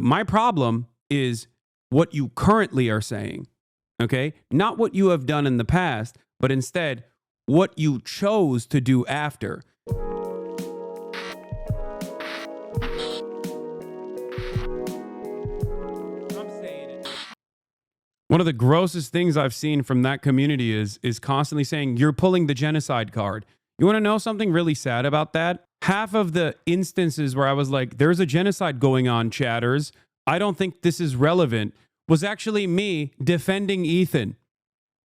My problem is what you currently are saying, okay? Not what you have done in the past, but instead what you chose to do after. One of the grossest things I've seen from that community is constantly saying, you're pulling the genocide card. You want to know something really sad about that? Half of the instances where I was like, there's a genocide going on, chatters, I don't think this is relevant, was actually me defending Ethan.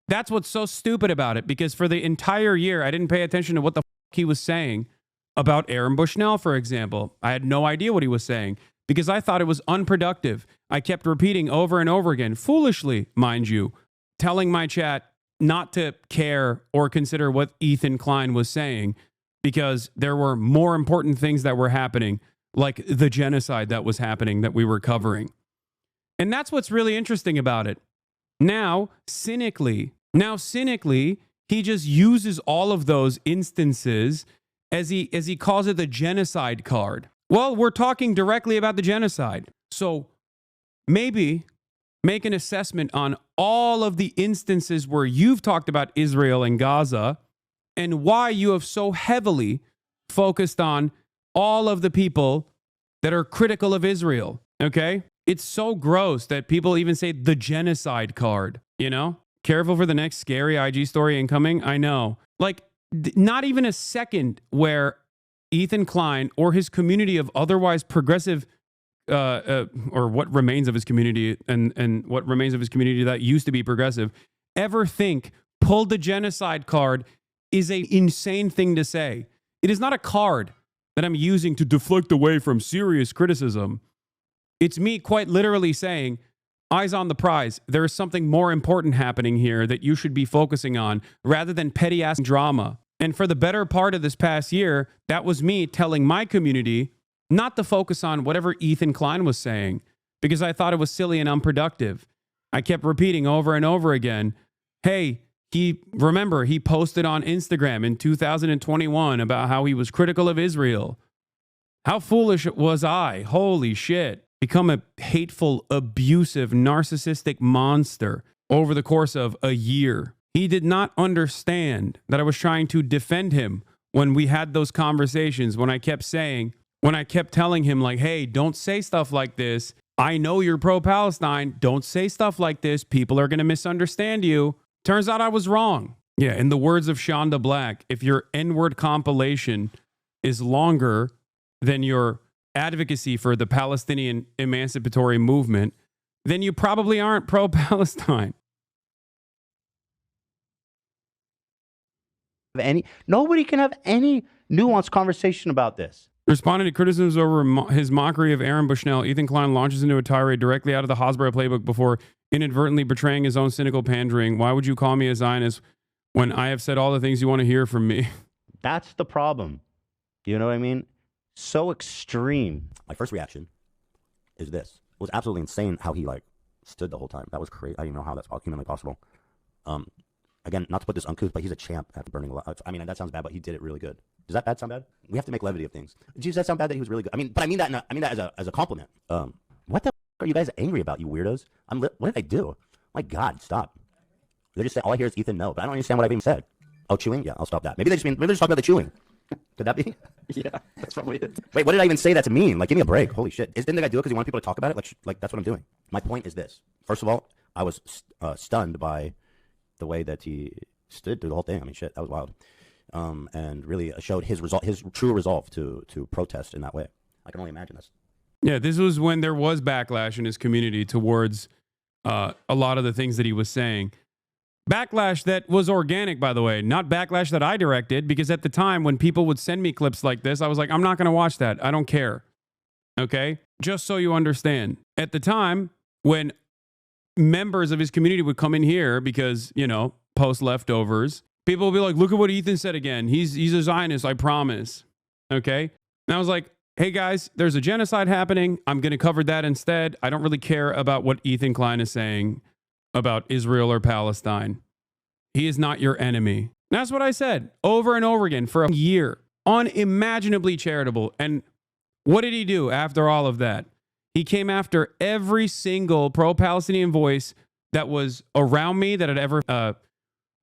That's what's so stupid about it, because for the entire year, I didn't pay attention to what the fuck he was saying about Aaron Bushnell, for example. I had no idea what he was saying because I thought it was unproductive. I kept repeating over and over again, foolishly, mind you, telling my chat not to care or consider what Ethan Klein was saying because there were more important things that were happening, like the genocide that was happening that we were covering. And that's what's really interesting about it. Now, cynically, he just uses all of those instances as he calls it the genocide card. Well, we're talking directly about the genocide. So maybe make an assessment on all of the instances where you've talked about Israel and Gaza and why you have so heavily focused on all of the people that are critical of Israel, okay? It's so gross that people even say the genocide card, you know? Careful for the next scary IG story incoming. I know. Like, not even a second where Ethan Klein or his community of otherwise progressive or what remains of his community and what remains of his community that used to be progressive ever think pull the genocide card is an insane thing to say. It is not a card that I'm using to deflect away from serious criticism. It's me quite literally saying, eyes on the prize. There is something more important happening here that you should be focusing on rather than petty ass drama. And for the better part of this past year, that was me telling my community not to focus on whatever Ethan Klein was saying because I thought it was silly and unproductive. I kept repeating over and over again, hey, he posted on Instagram in 2021 about how he was critical of Israel. How foolish was I? Holy shit. Become a hateful, abusive, narcissistic monster over the course of a year. He did not understand that I was trying to defend him when we had those conversations, when I kept telling him like, hey, don't say stuff like this. I know you're pro-Palestine. Don't say stuff like this. People are going to misunderstand you. Turns out I was wrong. Yeah, in the words of Shonda Black, if your N-word compilation is longer than your advocacy for the Palestinian emancipatory movement, then you probably aren't pro-Palestine. Nobody can have any nuanced conversation about this. Responding to criticisms over his mockery of Aaron Bushnell, Ethan Klein launches into a tirade directly out of the Hasbro playbook before inadvertently betraying his own cynical pandering. Why would you call me a Zionist when I have said all the things you want to hear from me? That's the problem. You know what I mean? So extreme. My first reaction is this. It was absolutely insane how he stood the whole time. That was crazy. I don't even know how that's humanly possible. Again, not to put this uncouth, but he's a champ at burning a lot. I mean, that sounds bad, but he did it really good. Does that sound bad? We have to make levity of things. Does that sound bad that he was really good? I mean that as a compliment. What the are you guys angry about, you weirdos? What did I do? My God, stop. They just say all I hear is Ethan no, but I don't understand what I've even said. Oh, chewing? Yeah, I'll stop that. Maybe they're just talking about the chewing. Could that be? Yeah, that's probably it. Wait, what did I even say that to mean? Like, give me a break. Holy shit. Didn't the guy do it because he wanted people to talk about it? Like that's what I'm doing. My point is this. First of all, I was stunned by the way that he stood through the whole thing. I mean, shit, that was wild. And really showed his true resolve to protest in that way. I can only imagine this. Yeah, this was when there was backlash in his community towards a lot of the things that he was saying. Backlash that was organic, by the way, not backlash that I directed, because at the time when people would send me clips like this, I was like, I'm not going to watch that. I don't care. Okay? Just so you understand. At the time when members of his community would come in here because, post leftovers, people will be like, look at what Ethan said again. He's a Zionist, I promise. Okay? And I was like, hey guys, there's a genocide happening. I'm going to cover that instead. I don't really care about what Ethan Klein is saying about Israel or Palestine. He is not your enemy. And that's what I said over and over again for a year. Unimaginably charitable. And what did he do after all of that? He came after every single pro-Palestinian voice that was around me, that had ever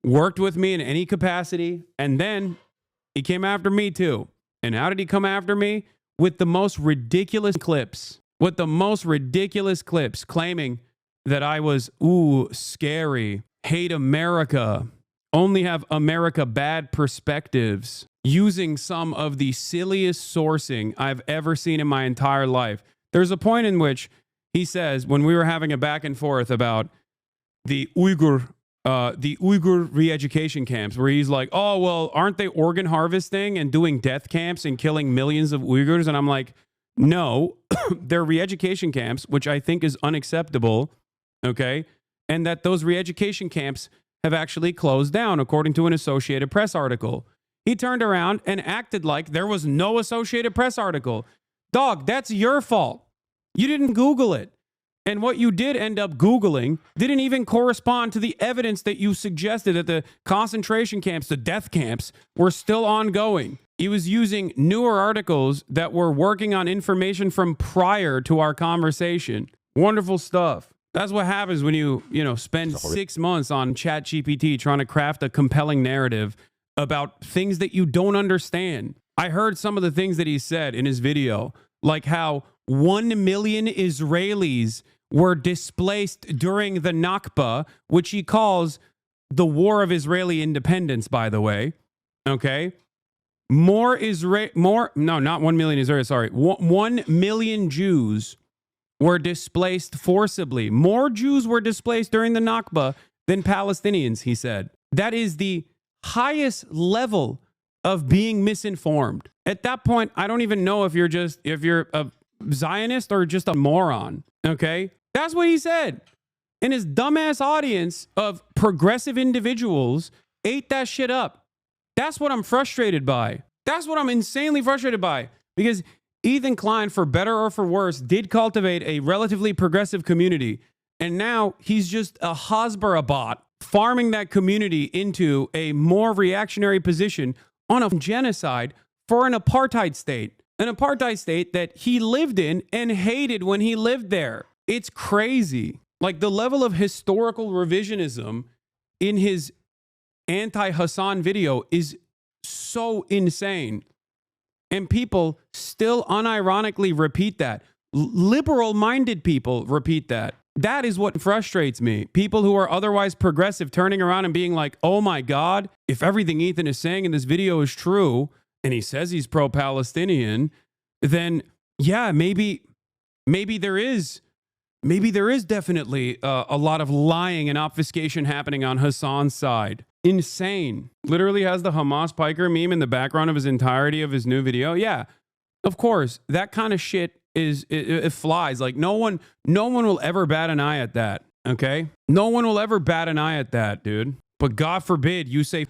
worked with me in any capacity. And then he came after me too. And how did he come after me? With the most ridiculous clips. With the most ridiculous clips claiming that I was, scary, hate America, only have America bad perspectives, using some of the silliest sourcing I've ever seen in my entire life. There's a point in which he says, when we were having a back and forth about the Uyghur re-education camps, where he's like, oh, well, aren't they organ harvesting and doing death camps and killing millions of Uyghurs? And I'm like, no, they're re-education camps, which I think is unacceptable, okay? And that those re-education camps have actually closed down, according to an Associated Press article. He turned around and acted like there was no Associated Press article. Dog, that's your fault. You didn't Google it. And what you did end up Googling didn't even correspond to the evidence that you suggested that the concentration camps, the death camps, were still ongoing. He was using newer articles that were working on information from prior to our conversation. Wonderful stuff. That's what happens when you spend 6 months on ChatGPT trying to craft a compelling narrative about things that you don't understand. I heard some of the things that he said in his video, like how 1 million Israelis were displaced during the Nakba, which he calls the War of Israeli Independence, by the way. Okay? Not 1 million Israelis, sorry. 1 million Jews were displaced forcibly. More Jews were displaced during the Nakba than Palestinians, he said. That is the highest level of being misinformed. At that point, I don't even know if you're a Zionist or just a moron, okay? That's what he said. And his dumbass audience of progressive individuals ate that shit up. That's what I'm frustrated by. That's what I'm insanely frustrated by. Because Ethan Klein, for better or for worse, did cultivate a relatively progressive community. And now he's just a Hasbara bot, farming that community into a more reactionary position on a genocide for an apartheid state. An apartheid state that he lived in and hated when he lived there. It's crazy. Like, the level of historical revisionism in his anti-Hasan video is so insane. And people still unironically repeat that. Liberal-minded people repeat that. That is what frustrates me. People who are otherwise progressive turning around and being like, oh my God, if everything Ethan is saying in this video is true, and he says he's pro-Palestinian, then yeah, maybe there is definitely a lot of lying and obfuscation happening on Hasan's side. Insane. Literally has the Hamas Piker meme in the background of his entirety of his new video. Yeah, of course, that kind of shit it flies. Like, no one will ever bat an eye at that. Okay, no one will ever bat an eye at that, dude. But God forbid you say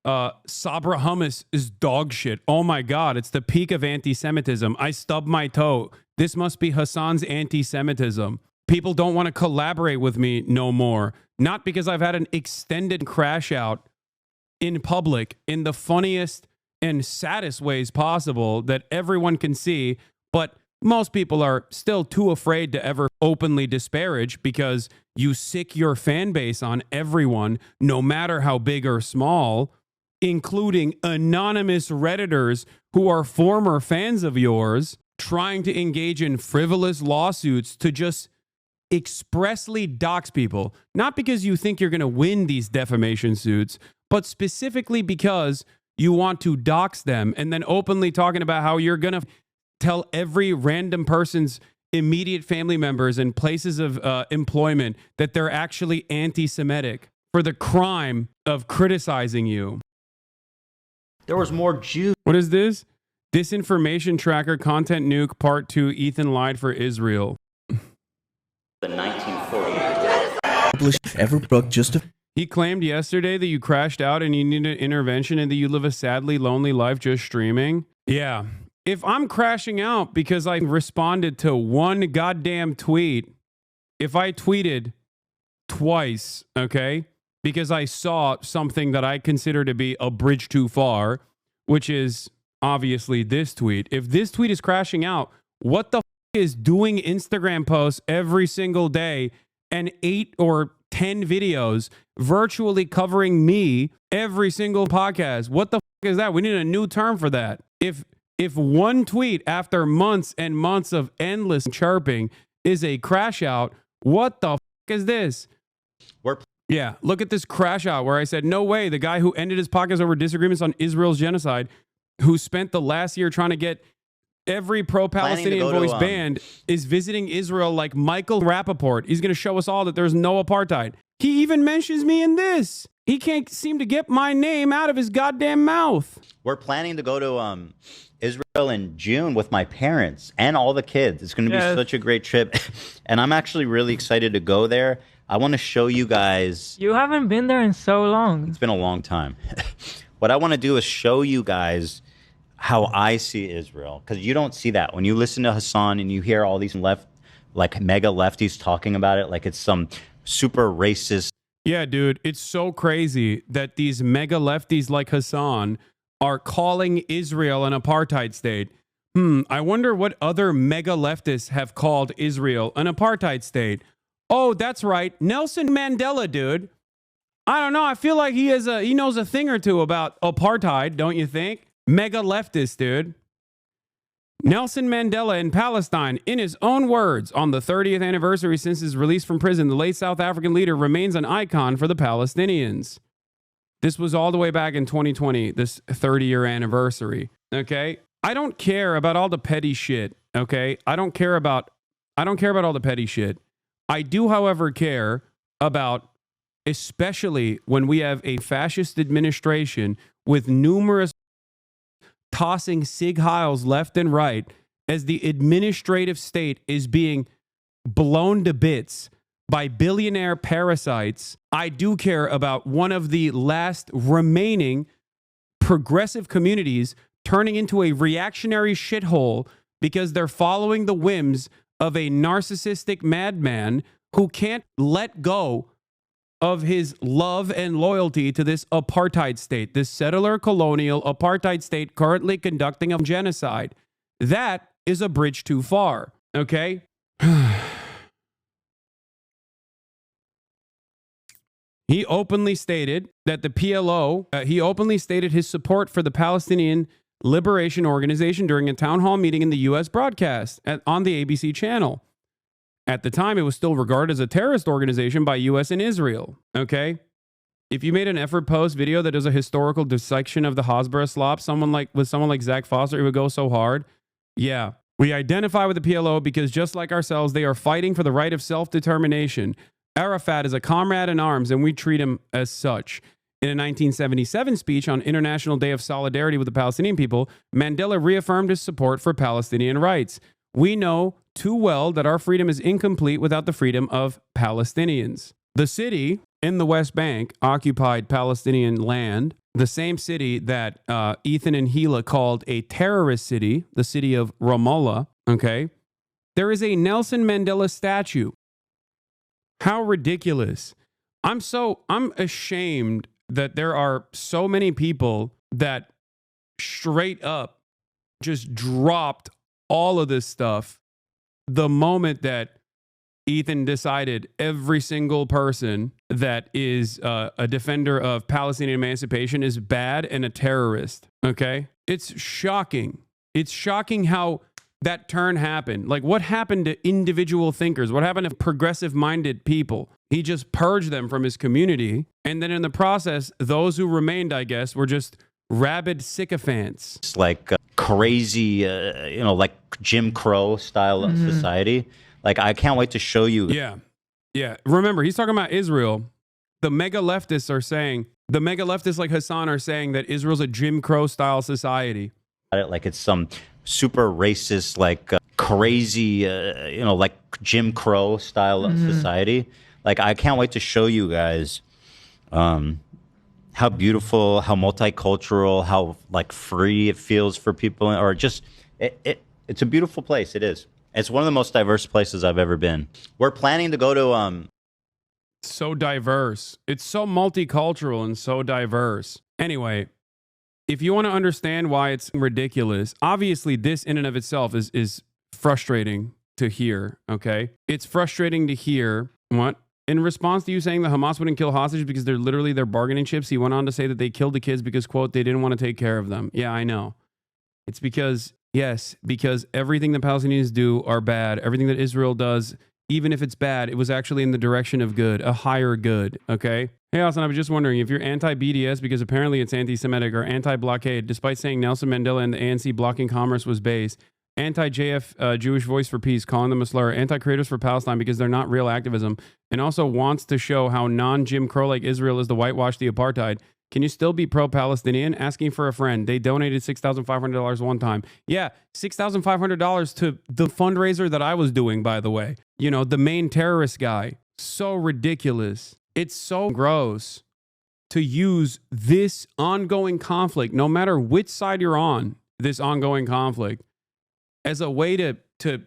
Sabra hummus is dog shit. Oh my God, it's the peak of anti-Semitism. I stubbed my toe. This must be Hasan's anti-Semitism. People don't want to collaborate with me no more. Not because I've had an extended crash out in public in the funniest and saddest ways possible that everyone can see, but most people are still too afraid to ever openly disparage because you sick your fan base on everyone, no matter how big or small, including anonymous Redditors who are former fans of yours, trying to engage in frivolous lawsuits to just expressly dox people. Not because you think you're going to win these defamation suits, but specifically because you want to dox them, and then openly talking about how you're going to tell every random person's immediate family members and places of employment that they're actually anti-Semitic for the crime of criticizing you. There was more Jews. What is this? Disinformation tracker, content nuke, part 2, Ethan lied for Israel. The 1940s. Ever book just a... He claimed yesterday that you crashed out and you needed intervention and that you live a sadly lonely life just streaming. Yeah. If I'm crashing out because I responded to one goddamn tweet, if I tweeted twice, okay, because I saw something that I consider to be a bridge too far, which is obviously this tweet. If this tweet is crashing out, what the is doing Instagram posts every single day and 8 or 10 videos virtually covering me every single podcast. What the is that? We need a new term for that. If one tweet after months and months of endless chirping is a crash out, what the is this? Yeah, look at this crash out where I said, no way, the guy who ended his podcast over disagreements on Israel's genocide, who spent the last year trying to get every pro-Palestinian voice banned, is visiting Israel like Michael Rappaport. He's going to show us all that there's no apartheid. He even mentions me in this. He can't seem to get my name out of his goddamn mouth. We're planning to go to Israel in June with my parents and all the kids. It's going to be such a great trip. And I'm actually really excited to go there. I want to show you guys. You haven't been there in so long. It's been a long time. What I want to do is show you guys how I see Israel, because you don't see that. When you listen to Hasan and you hear all these mega lefties talking about it like it's some super racist. Yeah, dude, it's so crazy that these mega lefties like Hasan are calling Israel an apartheid state. I wonder what other mega leftists have called Israel an apartheid state. Oh, that's right. Nelson Mandela, dude. I don't know. I feel like he knows a thing or two about apartheid, don't you think? Mega leftist, dude. Nelson Mandela in Palestine, in his own words, on the 30th anniversary since his release from prison, the late South African leader remains an icon for the Palestinians. This was all the way back in 2020, this 30-year anniversary. Okay? I don't care about all the petty shit. Okay? I don't care about all the petty shit. I do, however, care about, especially when we have a fascist administration with numerous tossing Sig Heils left and right as the administrative state is being blown to bits by billionaire parasites. I do care about one of the last remaining progressive communities turning into a reactionary shithole because they're following the whims of a narcissistic madman who can't let go of his love and loyalty to this apartheid state, this settler colonial apartheid state currently conducting a genocide. That is a bridge too far, okay? He openly stated that the PLO, he openly stated his support for the Palestinian Liberation Organization during a town hall meeting in the U.S. broadcast on the ABC channel. At the time, it was still regarded as a terrorist organization by U.S. and Israel, okay? If you made an effort post video that does a historical dissection of the Hasbara slop, someone like Zach Foster, it would go so hard. Yeah. We identify with the PLO because just like ourselves, they are fighting for the right of self-determination. Arafat is a comrade in arms, and we treat him as such. In a 1977 speech on International Day of Solidarity with the Palestinian people, Mandela reaffirmed his support for Palestinian rights. We know too well that our freedom is incomplete without the freedom of Palestinians. The city in the West Bank, occupied Palestinian land, the same city that Ethan and Gila called a terrorist city, the city of Ramallah, okay? There is a Nelson Mandela statue. How ridiculous. I'm ashamed that there are so many people that straight up just dropped all of this stuff the moment that Ethan decided every single person that is a defender of Palestinian emancipation is bad and a terrorist, okay? It's shocking. It's shocking how that turn happened. Like, what happened to individual thinkers? What happened to progressive-minded people? He just purged them from his community, and then in the process, those who remained, I guess, were just rabid sycophants. It's like crazy, like Jim Crow style of society. Like, I can't wait to show you. Yeah. Yeah. Remember, he's talking about Israel. The mega leftists like Hasan are saying that Israel's a Jim Crow style society. Like it's some super racist, like crazy, like Jim Crow style of society. Like, I can't wait to show you guys how beautiful, how multicultural, how like free it feels for people, or just it's a beautiful place. It is. It's one of the most diverse places I've ever been. We're planning to go to so diverse. It's so multicultural and so diverse. Anyway, if you want to understand why it's ridiculous, obviously this in and of itself is frustrating to hear, okay? It's frustrating to hear. What? In response to you saying that Hamas wouldn't kill hostages because they're literally their bargaining chips, he went on to say that they killed the kids because, quote, they didn't want to take care of them. Yeah, I know. It's because, yes, because everything the Palestinians do are bad. Everything that Israel does, even if it's bad, it was actually in the direction of good, a higher good, okay? Hey, Hasan, I was just wondering if you're anti-BDS because apparently it's anti-Semitic, or anti-blockade, despite saying Nelson Mandela and the ANC blocking commerce was base, anti-JF Jewish Voice for Peace, calling them a slur, anti-creators for Palestine because they're not real activism, and also wants to show how non-Jim Crow like Israel is the whitewash the apartheid. Can you still be pro-Palestinian? Asking for a friend. They donated $6,500 one time. Yeah, $6,500 to the fundraiser that I was doing, by the way. You know, the main terrorist guy. So ridiculous. It's so gross to use this ongoing conflict, no matter which side you're on, this ongoing conflict, as a way to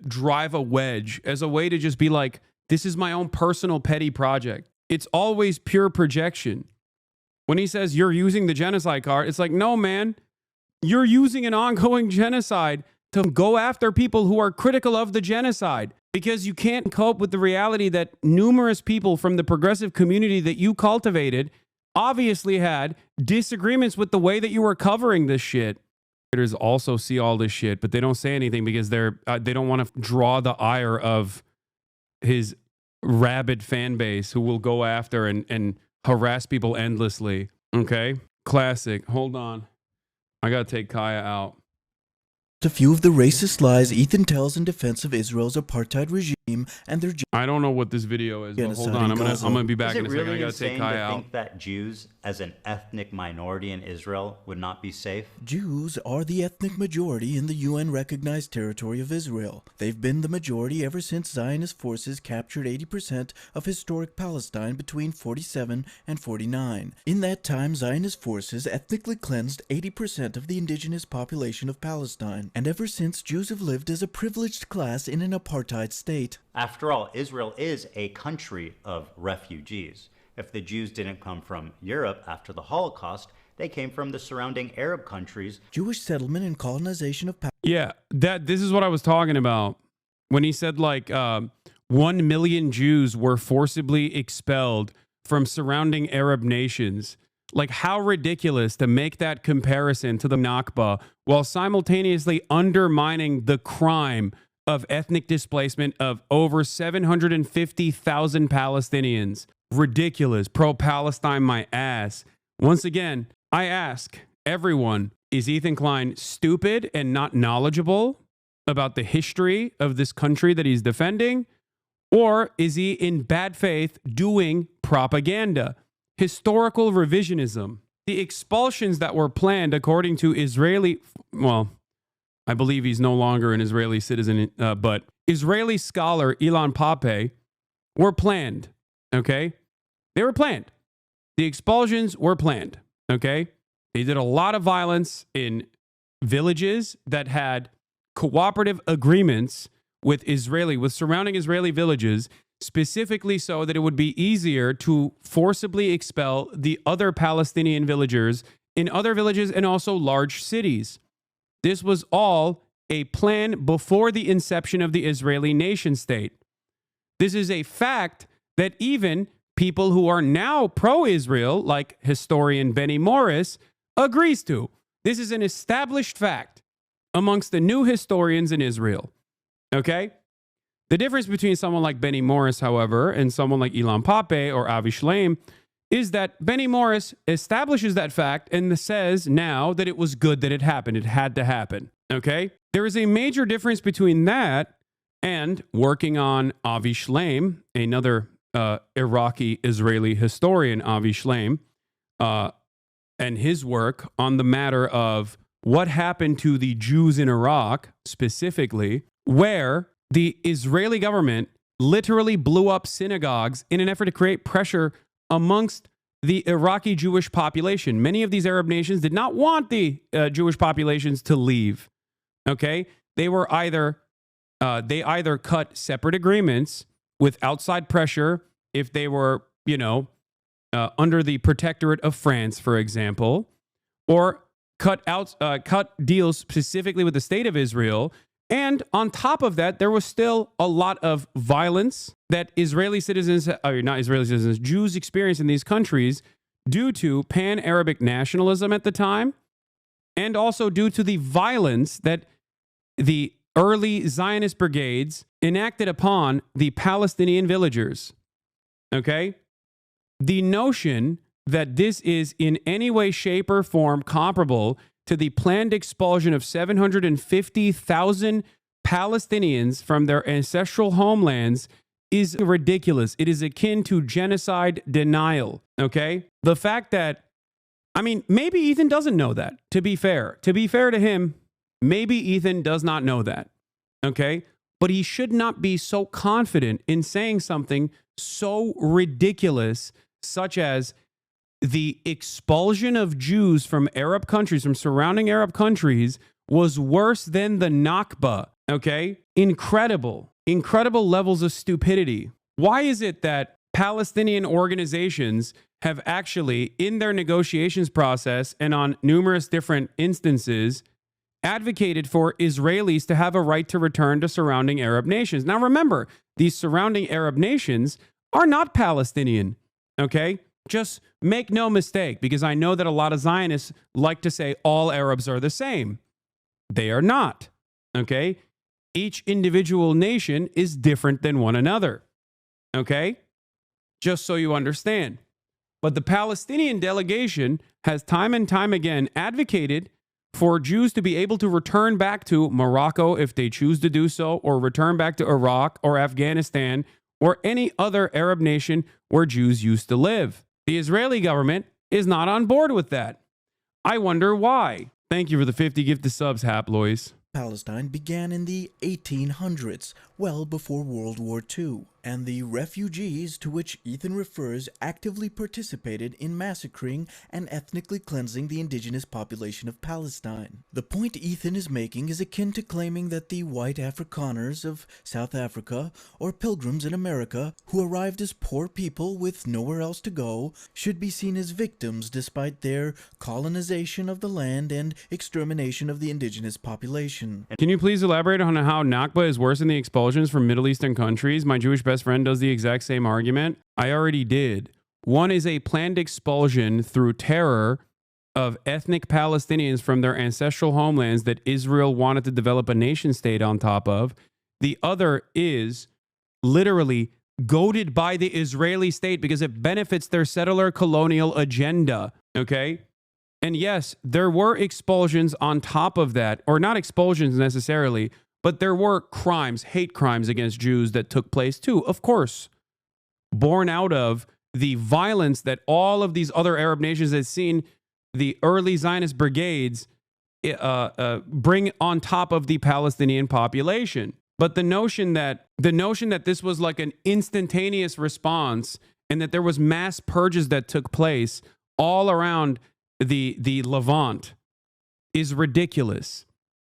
drive a wedge, as a way to just be like, this is my own personal petty project. It's always pure projection. When he says you're using the genocide card, it's like, no, man, you're using an ongoing genocide to go after people who are critical of the genocide because you can't cope with the reality that numerous people from the progressive community that you cultivated obviously had disagreements with the way that you were covering this shit. Creators also see all this shit, but they don't say anything because they don't want to draw the ire of his rabid fan base who will go after and harass people endlessly. Okay? Classic. Hold on. I gotta take Kaya out. A few of the racist lies Ethan tells in defense of Israel's apartheid regime and their I don't know what this video is, but hold genocide on. in I'm Gaza. gonna be back Is in it a second. really I gotta take insane Kaya to out. think that Jews, as an ethnic minority in Israel, would not be safe? Jews are the ethnic majority in the UN-recognized territory of Israel. They've been the majority ever since Zionist forces captured 80% of historic Palestine between 47 and 49. In that time, Zionist forces ethnically cleansed 80% of the indigenous population of Palestine. And ever since, Jews have lived as a privileged class in an apartheid state. After all, Israel is a country of refugees. If the Jews didn't come from Europe after the Holocaust, they came from the surrounding Arab countries. Jewish settlement and colonization of Yeah, this is what I was talking about when he said like 1 million Jews were forcibly expelled from surrounding Arab nations. Like, how ridiculous to make that comparison to the Nakba while simultaneously undermining the crime of ethnic displacement of over 750,000 Palestinians. Ridiculous. Pro-Palestine my ass. Once again, I ask everyone, is Ethan Klein stupid and not knowledgeable about the history of this country that he's defending? Or is he in bad faith doing propaganda? Historical revisionism. The expulsions that were planned according to Israeli, well, I believe he's no longer an Israeli citizen, but Israeli scholar Ilan Pappé were planned, okay? They were planned. The expulsions were planned, okay? They did a lot of violence in villages that had cooperative agreements with surrounding Israeli villages, specifically so that it would be easier to forcibly expel the other Palestinian villagers in other villages and also large cities. This was all a plan before the inception of the Israeli nation state. This is a fact that even people who are now pro-Israel, like historian Benny Morris, agrees to. This is an established fact amongst the new historians in Israel. Okay? The difference between someone like Benny Morris, however, and someone like Ilan Pappé or Avi Shleim is that Benny Morris establishes that fact and says now that it was good that it happened. It had to happen. Okay? There is a major difference between that and working on Avi Shleim, another Iraqi-Israeli historian, Avi Shleim, and his work on the matter of what happened to the Jews in Iraq, specifically, where the Israeli government literally blew up synagogues in an effort to create pressure amongst the Iraqi Jewish population. Many of these Arab nations did not want the Jewish populations to leave. Okay? They either cut separate agreements with outside pressure if they were, under the protectorate of France, for example, or cut deals specifically with the state of Israel And on top of that, there was still a lot of violence that Israeli citizens, or not Israeli citizens, Jews experienced in these countries due to pan-Arabic nationalism at the time, and also due to the violence that the early Zionist brigades enacted upon the Palestinian villagers. Okay? The notion that this is in any way, shape, or form comparable to the planned expulsion of 750,000 Palestinians from their ancestral homelands is ridiculous. It is akin to genocide denial, okay? The fact that, I mean, maybe Ethan doesn't know that, to be fair. To be fair to him, maybe Ethan does not know that, okay? But he should not be so confident in saying something so ridiculous, such as the expulsion of Jews from Arab countries, from surrounding Arab countries, was worse than the Nakba, okay? Incredible levels of stupidity. Why is it that Palestinian organizations have actually, in their negotiations process and on numerous different instances, advocated for Israelis to have a right to return to surrounding Arab nations? Now remember, these surrounding Arab nations are not Palestinian, okay? Just make no mistake, because I know that a lot of Zionists like to say all Arabs are the same. They are not, okay? Each individual nation is different than one another, okay? Just so you understand. But the Palestinian delegation has time and time again advocated for Jews to be able to return back to Morocco if they choose to do so, or return back to Iraq or Afghanistan or any other Arab nation where Jews used to live. The Israeli government is not on board with that. I wonder why. Thank you for the 50 gifted subs, Haplois. Palestine began in the 1800s, well before World War II, and the refugees to which Ethan refers actively participated in massacring and ethnically cleansing the indigenous population of Palestine. The point Ethan is making is akin to claiming that the white Afrikaners of South Africa, or pilgrims in America who arrived as poor people with nowhere else to go, should be seen as victims despite their colonization of the land and extermination of the indigenous population. Can you please elaborate on how Nakba is worse than the expulsions from Middle Eastern countries? My Jewish best friend does the exact same argument. I already did. One is a planned expulsion through terror of ethnic Palestinians from their ancestral homelands that Israel wanted to develop a nation state on top of. The other is literally goaded by the Israeli state because it benefits their settler colonial agenda, okay? And yes, there were expulsions on top of that, or not expulsions necessarily, but there were crimes, hate crimes against Jews that took place too, of course, born out of the violence that all of these other Arab nations had seen the early Zionist brigades bring on top of the Palestinian population. But the notion that this was like an instantaneous response and that there was mass purges that took place all around the Levant is ridiculous.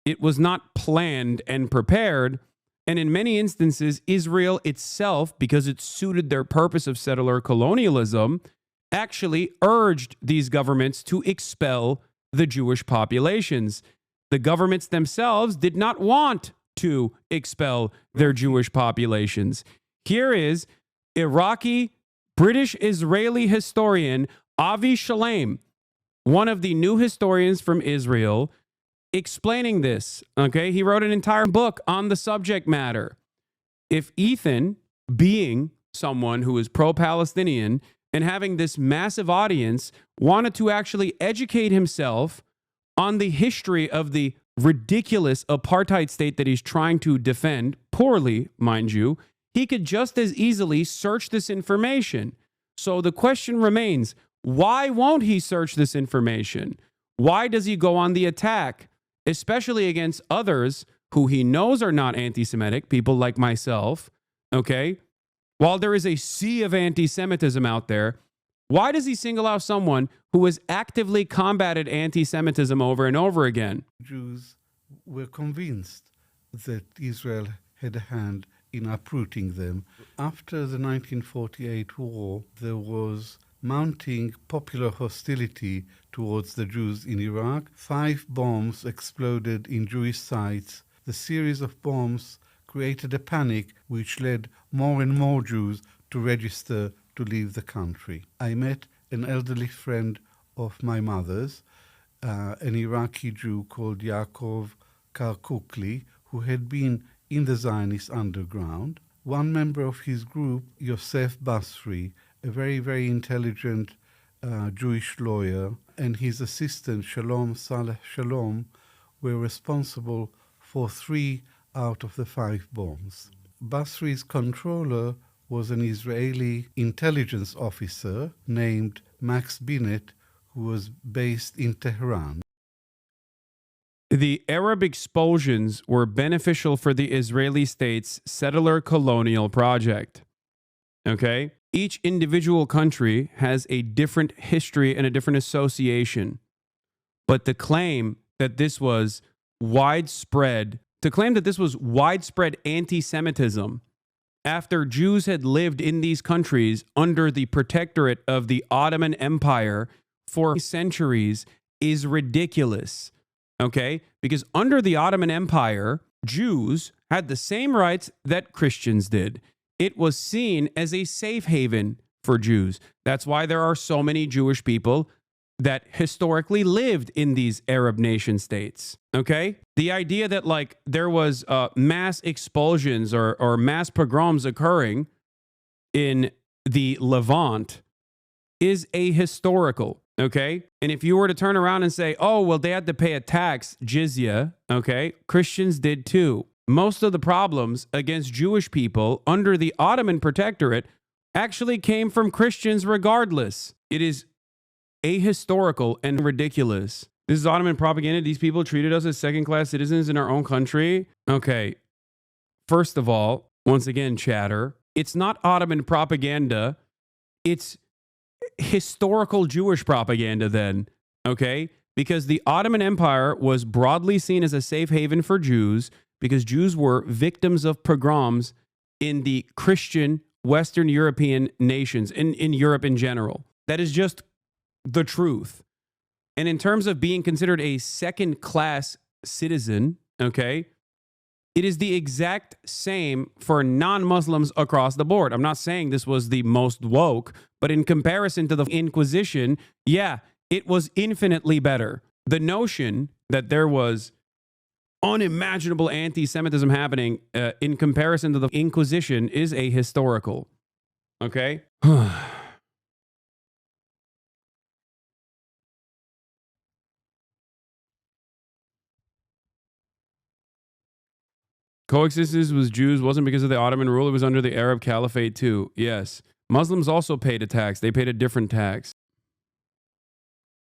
It was not planned and prepared. And in many instances, Israel itself, because it suited their purpose of settler colonialism, actually urged these governments to expel the Jewish populations. The governments themselves did not want to expel their Jewish populations. Here is Iraqi British Israeli historian Avi Shalem, one of the new historians from Israel, explaining this. Okay, he wrote an entire book on the subject matter. If Ethan, being someone who is pro-Palestinian and having this massive audience, wanted to actually educate himself on the history of the ridiculous apartheid state that he's trying to defend, poorly, mind you, he could just as easily search this information. So the question remains, why won't he search this information? Why does he go on the attack, especially against others who he knows are not anti-Semitic, people like myself, okay? While there is a sea of anti-Semitism out there, why does he single out someone who has actively combated anti-Semitism over and over again? Jews were convinced that Israel had a hand in uprooting them. After the 1948 war, there was mounting popular hostility towards the Jews in Iraq. 5 bombs exploded in Jewish sites The series of bombs created a panic which led more and more Jews to register to leave the country. I met an elderly friend of my mother's, an Iraqi Jew called Yaakov Karkukli, who had been in the Zionist underground. One member of his group, Yosef Basri, a very, very intelligent Jewish lawyer, and his assistant, Shalom Saleh Shalom, were responsible for 3 out of the 5 bombs. Basri's controller was an Israeli intelligence officer named Max Binet, who was based in Tehran. The Arab expulsions were beneficial for the Israeli state's settler colonial project. Okay? Each individual country has a different history and a different association. But to claim that this was widespread anti-Semitism after Jews had lived in these countries under the protectorate of the Ottoman Empire for centuries is ridiculous. Okay? Because under the Ottoman Empire, Jews had the same rights that Christians did. It was seen as a safe haven for Jews. That's why there are so many Jewish people that historically lived in these Arab nation states. Okay? The idea that like there was mass expulsions or mass pogroms occurring in the Levant is ahistorical. Okay? And if you were to turn around and say, oh, well, they had to pay a tax, jizya, okay? Christians did too. Most of the problems against Jewish people under the Ottoman protectorate actually came from Christians regardless. It is ahistorical and ridiculous. This is Ottoman propaganda. These people treated us as second-class citizens in our own country. Okay. First of all, once again, chatter, it's not Ottoman propaganda. It's historical Jewish propaganda then, okay? Because the Ottoman Empire was broadly seen as a safe haven for Jews because Jews were victims of pogroms in the Christian Western European nations, in Europe in general. That is just the truth. And in terms of being considered a second-class citizen, okay, it is the exact same for non-Muslims across the board. I'm not saying this was the most woke, but in comparison to the Inquisition, yeah, it was infinitely better. The notion that there was unimaginable anti-Semitism happening in comparison to the Inquisition is ahistorical. Okay? Coexistence with Jews wasn't because of the Ottoman rule. It was under the Arab Caliphate too. Yes. Muslims also paid a tax. They paid a different tax.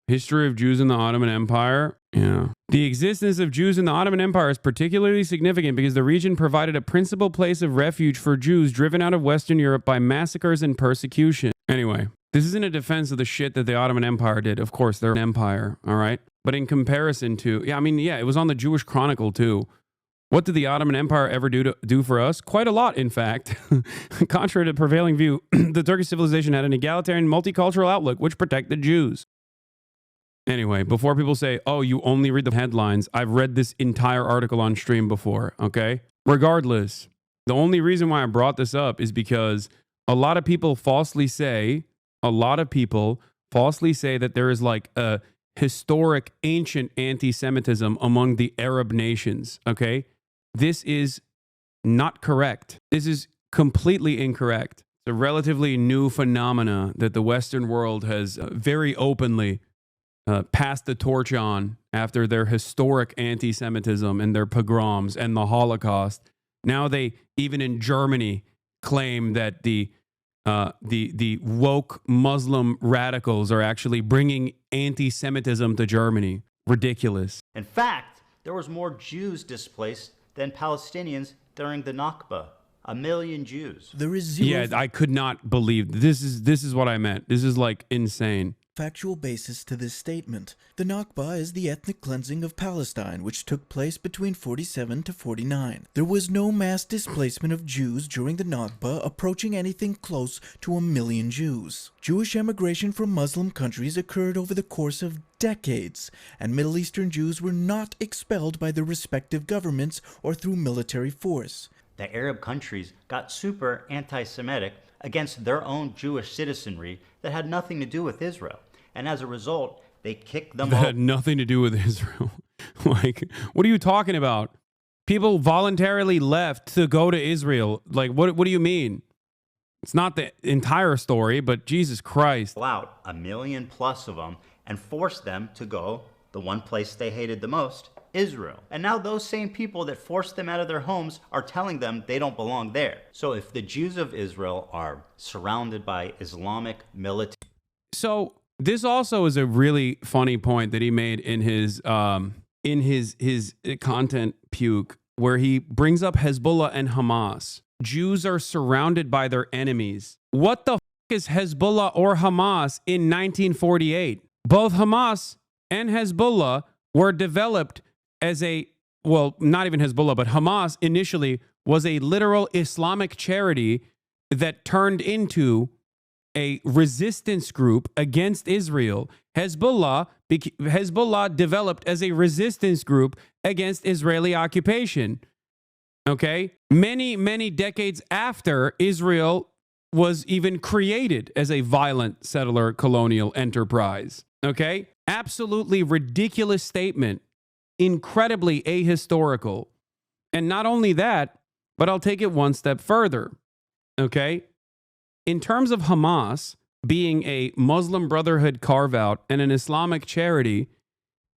History of Jews in the Ottoman Empire. Yeah. The existence of Jews in the Ottoman Empire is particularly significant because the region provided a principal place of refuge for Jews driven out of Western Europe by massacres and persecution. Anyway, this isn't a defense of the shit that the Ottoman Empire did. Of course, they're an empire, all right? But in comparison to, it was on the Jewish Chronicle too. What did the Ottoman Empire ever do for us? Quite a lot, in fact. Contrary to the prevailing view, the Turkish civilization had an egalitarian multicultural outlook which protected Jews. Anyway, before people say, oh, you only read the headlines, I've read this entire article on stream before, okay? Regardless, the only reason why I brought this up is because a lot of people falsely say that there is like a historic, ancient anti-Semitism among the Arab nations, okay? This is not correct. This is completely incorrect. It's a relatively new phenomena that the Western world has very openly passed the torch on after their historic anti-Semitism and their pogroms and the Holocaust. Now they, even in Germany, claim that the woke Muslim radicals are actually bringing anti-Semitism to Germany. Ridiculous. In fact, there was more Jews displaced than Palestinians during the Nakba. 1 million Jews. There is zero. Yeah, I could not believe this is what I meant. This is like insane. factual basis to this statement. The Nakba is the ethnic cleansing of Palestine, which took place between 47 to 49. There was no mass displacement of Jews during the Nakba, approaching anything close to 1 million Jews. Jewish emigration from Muslim countries occurred over the course of decades, and Middle Eastern Jews were not expelled by their respective governments or through military force. The Arab countries got super anti-Semitic against their own Jewish citizenry that had nothing to do with Israel. And as a result, they kicked them That out. had nothing to do with Israel. Like, what are you talking about? People voluntarily left to go to Israel. Like, what do you mean? It's not the entire story, but Jesus Christ. Out 1 million plus of them and forced them to go the one place they hated the most, Israel. And now those same people that forced them out of their homes are telling them they don't belong there. So if the Jews of Israel are surrounded by Islamic military... So this also is a really funny point that he made in his content puke, where he brings up Hezbollah and Hamas. Jews are surrounded by their enemies. What the f is Hezbollah or Hamas in 1948? Both Hamas and Hezbollah were developed as not even Hezbollah, but Hamas initially was a literal Islamic charity that turned into a resistance group against Israel. Hezbollah developed as a resistance group against Israeli occupation. Okay? Many decades after Israel was even created as a violent settler colonial enterprise. Okay? Absolutely ridiculous statement. Incredibly ahistorical. And not only that, but I'll take it one step further. Okay? In terms of Hamas being a Muslim Brotherhood carve-out and an Islamic charity,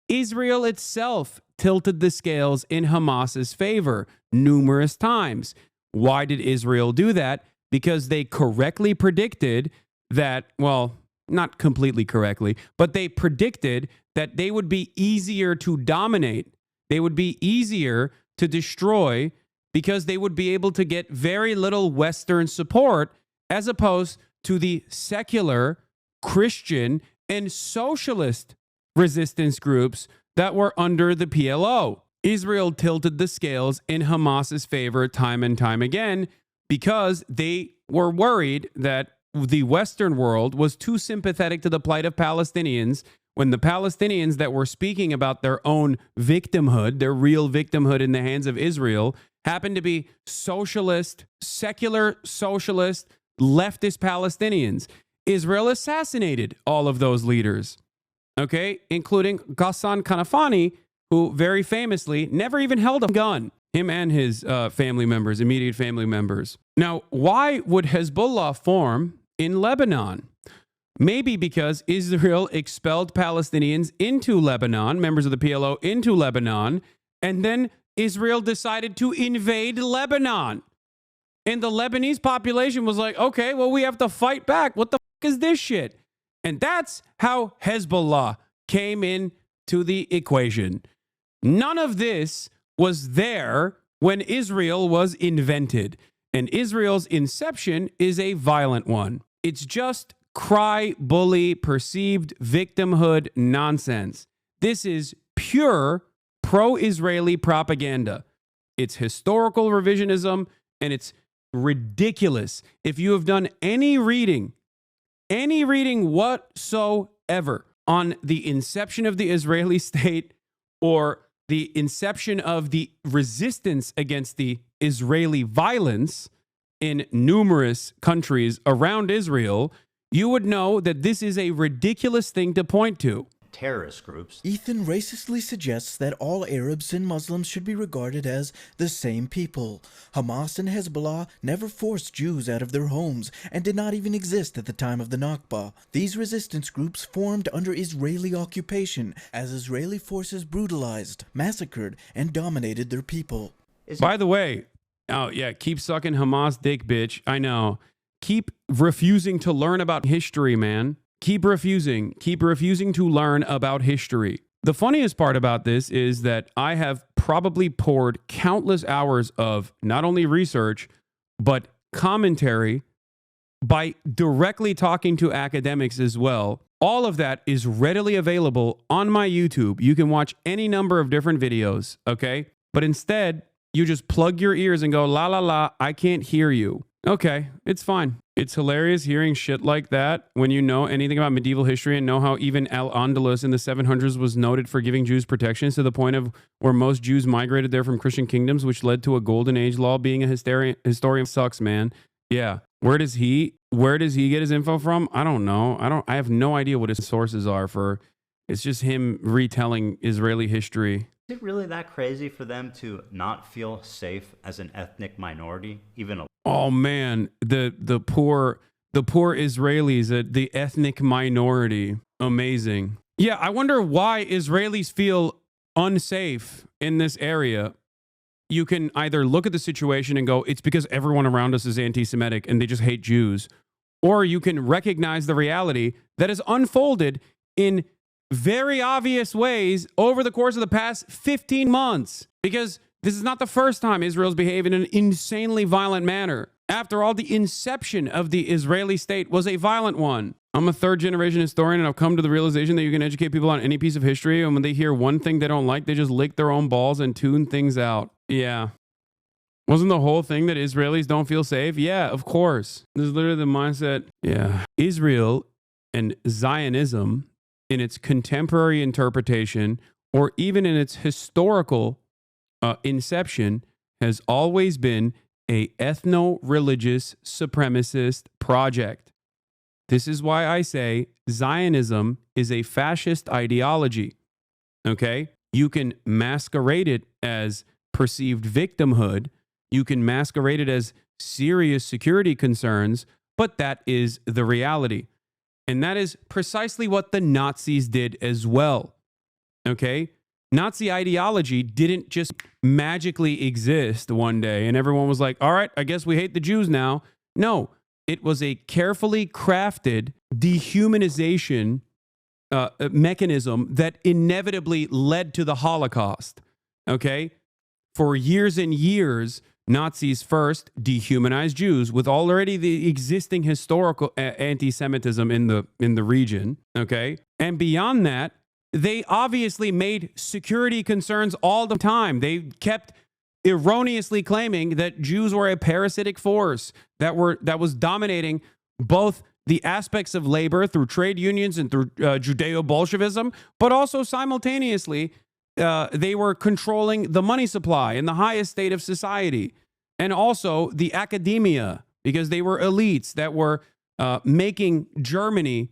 Israel itself tilted the scales in Hamas's favor numerous times. Why did Israel do that? Because they correctly predicted that, well, not completely correctly, but they predicted that they would be easier to dominate. They would be easier to destroy because they would be able to get very little Western support as opposed to the secular, Christian, and socialist resistance groups that were under the PLO. Israel tilted the scales in Hamas's favor time and time again because they were worried that the Western world was too sympathetic to the plight of Palestinians when the Palestinians that were speaking about their own victimhood, their real victimhood in the hands of Israel, happened to be socialist, secular socialist, leftist Palestinians. Israel assassinated all of those leaders, okay, including Ghassan Kanafani, who very famously never even held a gun, him and his family members, immediate family members. Now, why would Hezbollah form in Lebanon? Maybe because Israel expelled Palestinians into Lebanon, members of the PLO into Lebanon, and then Israel decided to invade Lebanon. And the Lebanese population was like, okay, well, we have to fight back. What the f is this shit? And that's how Hezbollah came into the equation. None of this was there when Israel was invented. And Israel's inception is a violent one. It's just cry, bully, perceived victimhood nonsense. This is pure pro-Israeli propaganda. It's historical revisionism, and it's ridiculous. If you have done any reading whatsoever on the inception of the Israeli state or the inception of the resistance against the Israeli violence in numerous countries around Israel, you would know that this is a ridiculous thing to point to. terrorist groups. Ethan racistly suggests that all Arabs and Muslims should be regarded as the same people. Hamas and Hezbollah never forced Jews out of their homes and did not even exist at the time of the Nakba. These resistance groups formed under Israeli occupation as Israeli forces brutalized, massacred, and dominated their people. By the way, oh yeah, keep sucking Hamas dick, bitch. I know. Keep refusing to learn about history, man. Keep refusing to learn about history. The funniest part about this is that I have probably poured countless hours of not only research, but commentary by directly talking to academics as well All of that is readily available on my YouTube. You can watch any number of different videos, okay? But instead, you just plug your ears and go, la, la, la, I can't hear you. Okay, it's fine. It's hilarious hearing shit like that when you know anything about medieval history and know how even Al-Andalus in the 700s was noted for giving Jews protections to the point of where most Jews migrated there from Christian kingdoms, which led to a golden age law. Being a historian sucks, man. Yeah. Where does he get his info from? I don't know. I have no idea what his sources are for. It's just him retelling Israeli history. Is it really that crazy for them to not feel safe as an ethnic minority, even a Oh man, the poor Israelis, the ethnic minority. Amazing. Yeah, I wonder why Israelis feel unsafe in this area. You can either look at the situation and go, it's because everyone around us is anti-Semitic and they just hate Jews. Or you can recognize the reality that has unfolded in very obvious ways over the course of the past 15 months. Because this is not the first time Israel's behaved in an insanely violent manner. After all, the inception of the Israeli state was a violent one. I'm a third-generation historian, and I've come to the realization that you can educate people on any piece of history, and when they hear one thing they don't like, they just lick their own balls and tune things out. Yeah. Wasn't the whole thing that Israelis don't feel safe? Yeah, of course. This is literally the mindset. Yeah. Israel and Zionism, in its contemporary interpretation, or even in its historical inception, has always been a ethno-religious supremacist project. This is why I say Zionism is a fascist ideology. Okay? You can masquerade it as perceived victimhood. You can masquerade it as serious security concerns, but that is the reality. And that is precisely what the Nazis did as well. Okay? Nazi ideology didn't just magically exist one day and everyone was like, all right, I guess we hate the Jews now. No, it was a carefully crafted dehumanization mechanism that inevitably led to the Holocaust. Okay? For years and years, Nazis first dehumanized Jews with already the existing historical anti-Semitism in the region. Okay? And beyond that, they obviously made security concerns all the time. They kept erroneously claiming that Jews were a parasitic force that was dominating both the aspects of labor through trade unions and through Judeo-Bolshevism, but also simultaneously they were controlling the money supply in the highest state of society, and also the academia, because they were elites that were making Germany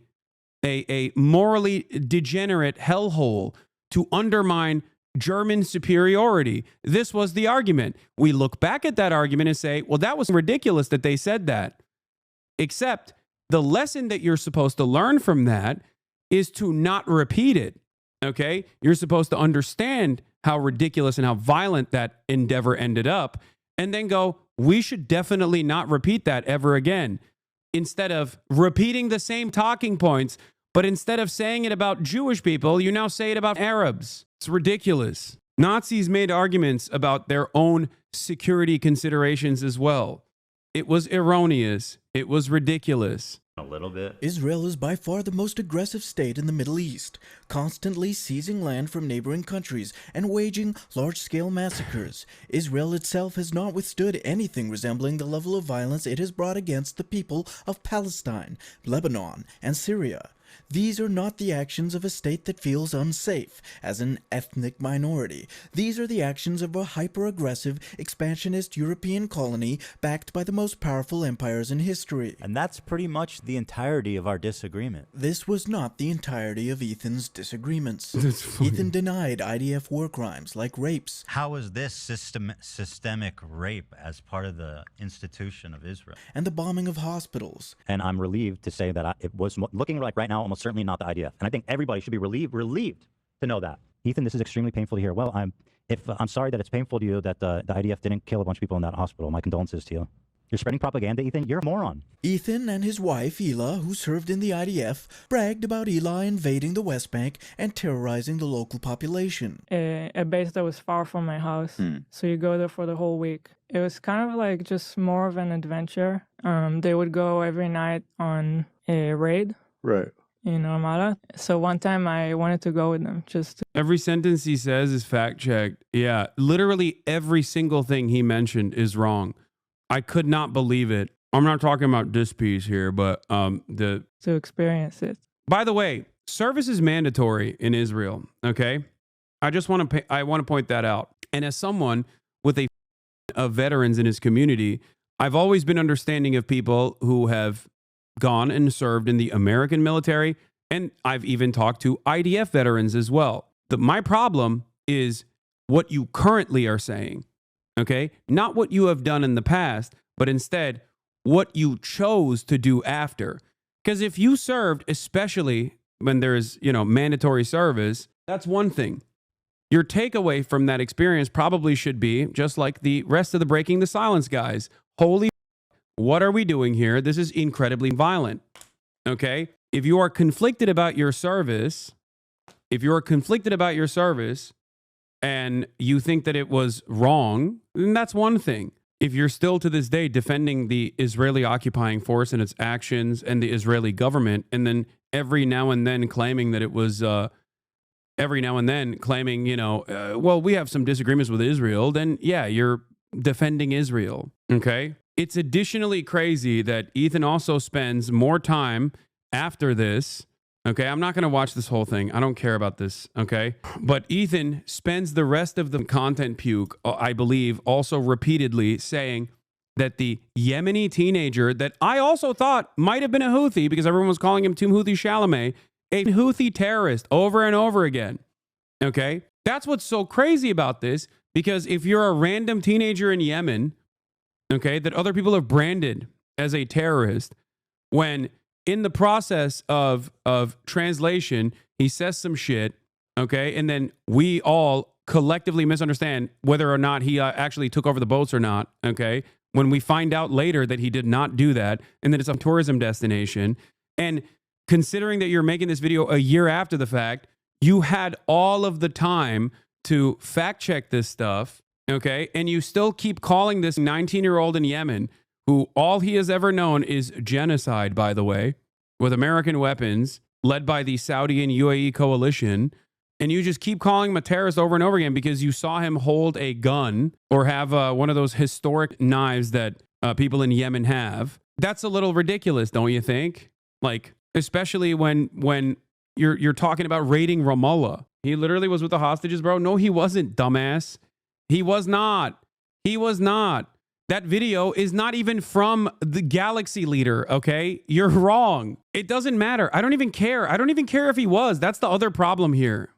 a morally degenerate hellhole to undermine German superiority. This was the argument. We look back at that argument and say, well, that was ridiculous that they said that. Except the lesson that you're supposed to learn from that is to not repeat it. Okay? You're supposed to understand how ridiculous and how violent that endeavor ended up, and then go, we should definitely not repeat that ever again. Instead of repeating the same talking points, but instead of saying it about Jewish people, you now say it about Arabs. It's ridiculous. Nazis made arguments about their own security considerations as well. It was erroneous. It was ridiculous. a little bit? Israel is by far the most aggressive state in the Middle East, constantly seizing land from neighboring countries and waging large-scale massacres. Israel itself has not withstood anything resembling the level of violence it has brought against the people of Palestine, Lebanon, and Syria. These are not the actions of a state that feels unsafe as an ethnic minority. These are the actions of a hyper-aggressive, expansionist European colony backed by the most powerful empires in history. And that's pretty much the entirety of our disagreement. This was not the entirety of Ethan's disagreements. That's funny. Ethan denied IDF war crimes like rapes. How is this systemic rape as part of the institution of Israel? And the bombing of hospitals. And I'm relieved to say that it was looking like right now almost certainly not the IDF. And I think everybody should be relieved to know that. Ethan, this is extremely painful to hear. Well, I'm sorry that it's painful to you that the IDF didn't kill a bunch of people in that hospital. My condolences to you. You're spreading propaganda, Ethan. You're a moron. Ethan and his wife, Ela, who served in the IDF, bragged about Ela invading the West Bank and terrorizing the local population. A base that was far from my house. So you go there for the whole week. It was kind of like just more of an adventure. They would go every night on a raid. Right. in Armada. So one time I wanted to go with them just to Every sentence he says is fact checked. Yeah, literally every single thing he mentioned is wrong. I could not believe it. I'm not talking about this piece here, but experience it. By the way, service is mandatory in Israel. Okay, I just want to point that out. And as someone with of veterans in his community, I've always been understanding of people who have gone and served in the American military, and I've even talked to IDF veterans as well. My problem is what you currently are saying, okay? Not what you have done in the past, but instead what you chose to do after. Because if you served, especially when there's, mandatory service, that's one thing. Your takeaway from that experience probably should be, just like the rest of the Breaking the Silence guys, holy, what are we doing here? This is incredibly violent, okay? If you are conflicted about your service, and you think that it was wrong, then that's one thing. If you're still to this day defending the Israeli occupying force and its actions and the Israeli government, and then every now and then claiming that it was, well, we have some disagreements with Israel, then yeah, you're defending Israel, okay? It's additionally crazy that Ethan also spends more time after this. Okay, I'm not going to watch this whole thing. I don't care about this, okay? But Ethan spends the rest of the content puke, I believe, also repeatedly saying that the Yemeni teenager that I also thought might have been a Houthi, because everyone was calling him Tim Houthi Chalamet, a Houthi terrorist over and over again, okay? That's what's so crazy about this, because if you're a random teenager in Yemen, okay, that other people have branded as a terrorist, when in the process of translation, he says some shit, okay? And then we all collectively misunderstand whether or not he actually took over the boats or not, okay? When we find out later that he did not do that, and that it's a tourism destination. And considering that you're making this video a year after the fact, you had all of the time to fact check this stuff, okay? And you still keep calling this 19-year-old in Yemen, who all he has ever known is genocide, by the way, with American weapons, led by the Saudi and UAE coalition, and you just keep calling him a terrorist over and over again because you saw him hold a gun or have one of those historic knives that people in Yemen have. That's a little ridiculous, don't you think? Like, especially when you're talking about raiding Ramallah. He literally was with the hostages, bro. No, he wasn't, dumbass. He was not. He was not. That video is not even from the Galaxy leader, okay? You're wrong. It doesn't matter. I don't even care. I don't even care if he was. That's the other problem here,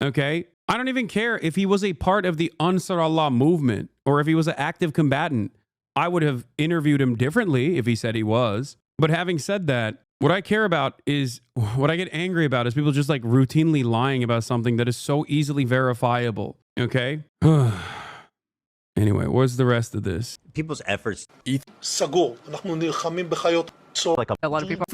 okay? I don't even care if he was a part of the Ansar Allah movement or if he was an active combatant. I would have interviewed him differently if he said he was. But having said that, what I care about is, what I get angry about is people just like routinely lying about something that is so easily verifiable, okay? Anyway, what's the rest of this? People's efforts. like A lot of people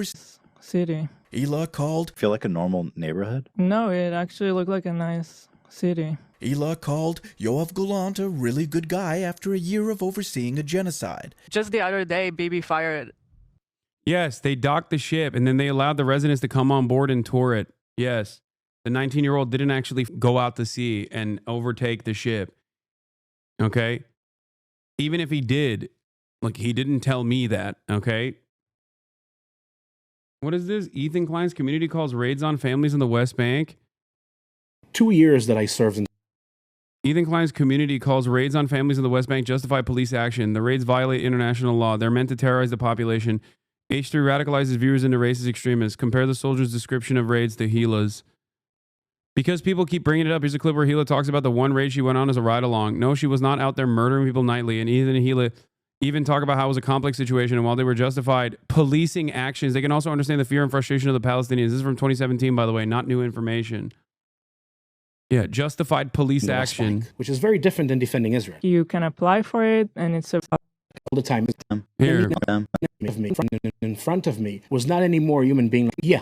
City. Elah called feel like a normal neighborhood. No, it actually looked like a nice city. Elah called Yoav Gulant a really good guy after a year of overseeing a genocide. just the other day, BB fired. Yes, they docked the ship and then they allowed the residents to come on board and tour it. Yes, the 19-year-old didn't actually go out to sea and overtake the ship. Okay? Even if he did, like, he didn't tell me that, okay? What is this? Ethan Klein's community calls raids on families in the West Bank. 2 years that I served in. Ethan Klein's community calls raids on families in the West Bank justify police action. The raids violate international law. They're meant to terrorize the population. H3 radicalizes viewers into racist extremists. Compare the soldier's description of raids to Hila's. Because people keep bringing it up, here's a clip where Hila talks about the one raid she went on as a ride-along. No, she was not out there murdering people nightly. And Ethan and Hila even talk about how it was a complex situation. And while they were justified policing actions, they can also understand the fear and frustration of the Palestinians. This is from 2017, by the way, not new information. Yeah, justified police action. Bank, which is very different than defending Israel. You can apply for it, and it's a All the time. Here. In front of me was not any more human being. Yeah.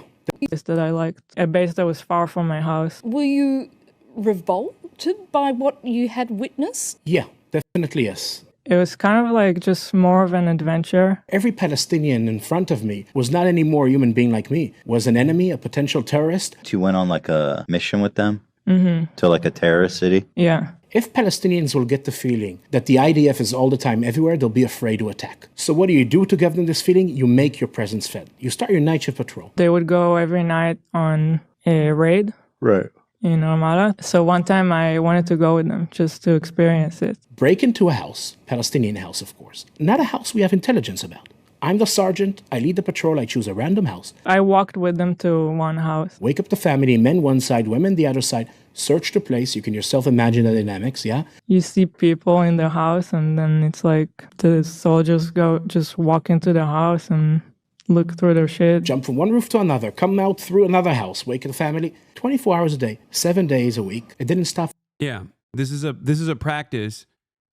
base that I liked. A base that was far from my house. Were you revolted by what you had witnessed? Yeah, definitely yes. It was kind of like just more of an adventure. Every Palestinian in front of me was not any more human being like me, was an enemy, a potential terrorist. You went on like a mission with them Mm-hmm. to like a terrorist city? Yeah. If Palestinians will get the feeling that the IDF is all the time everywhere, they'll be afraid to attack. So what do you do to give them this feeling? You make your presence felt. You start your night shift patrol. They would go every night on a raid. Right. In Ramallah. So one time I wanted to go with them just to experience it. Break into a house, Palestinian house, of course. Not a house we have intelligence about. I'm the sergeant. I lead the patrol. I choose a random house. I walked with them to one house. Wake up the family, men one side, women the other side. Search the place. You can yourself imagine the dynamics, yeah? You see people in the house, and then it's like the soldiers just walk into the house and look through their shit. Jump from one roof to another. Come out through another house. Wake up the family. 24 hours a day, 7 days a week. It didn't stop. Yeah, this is a practice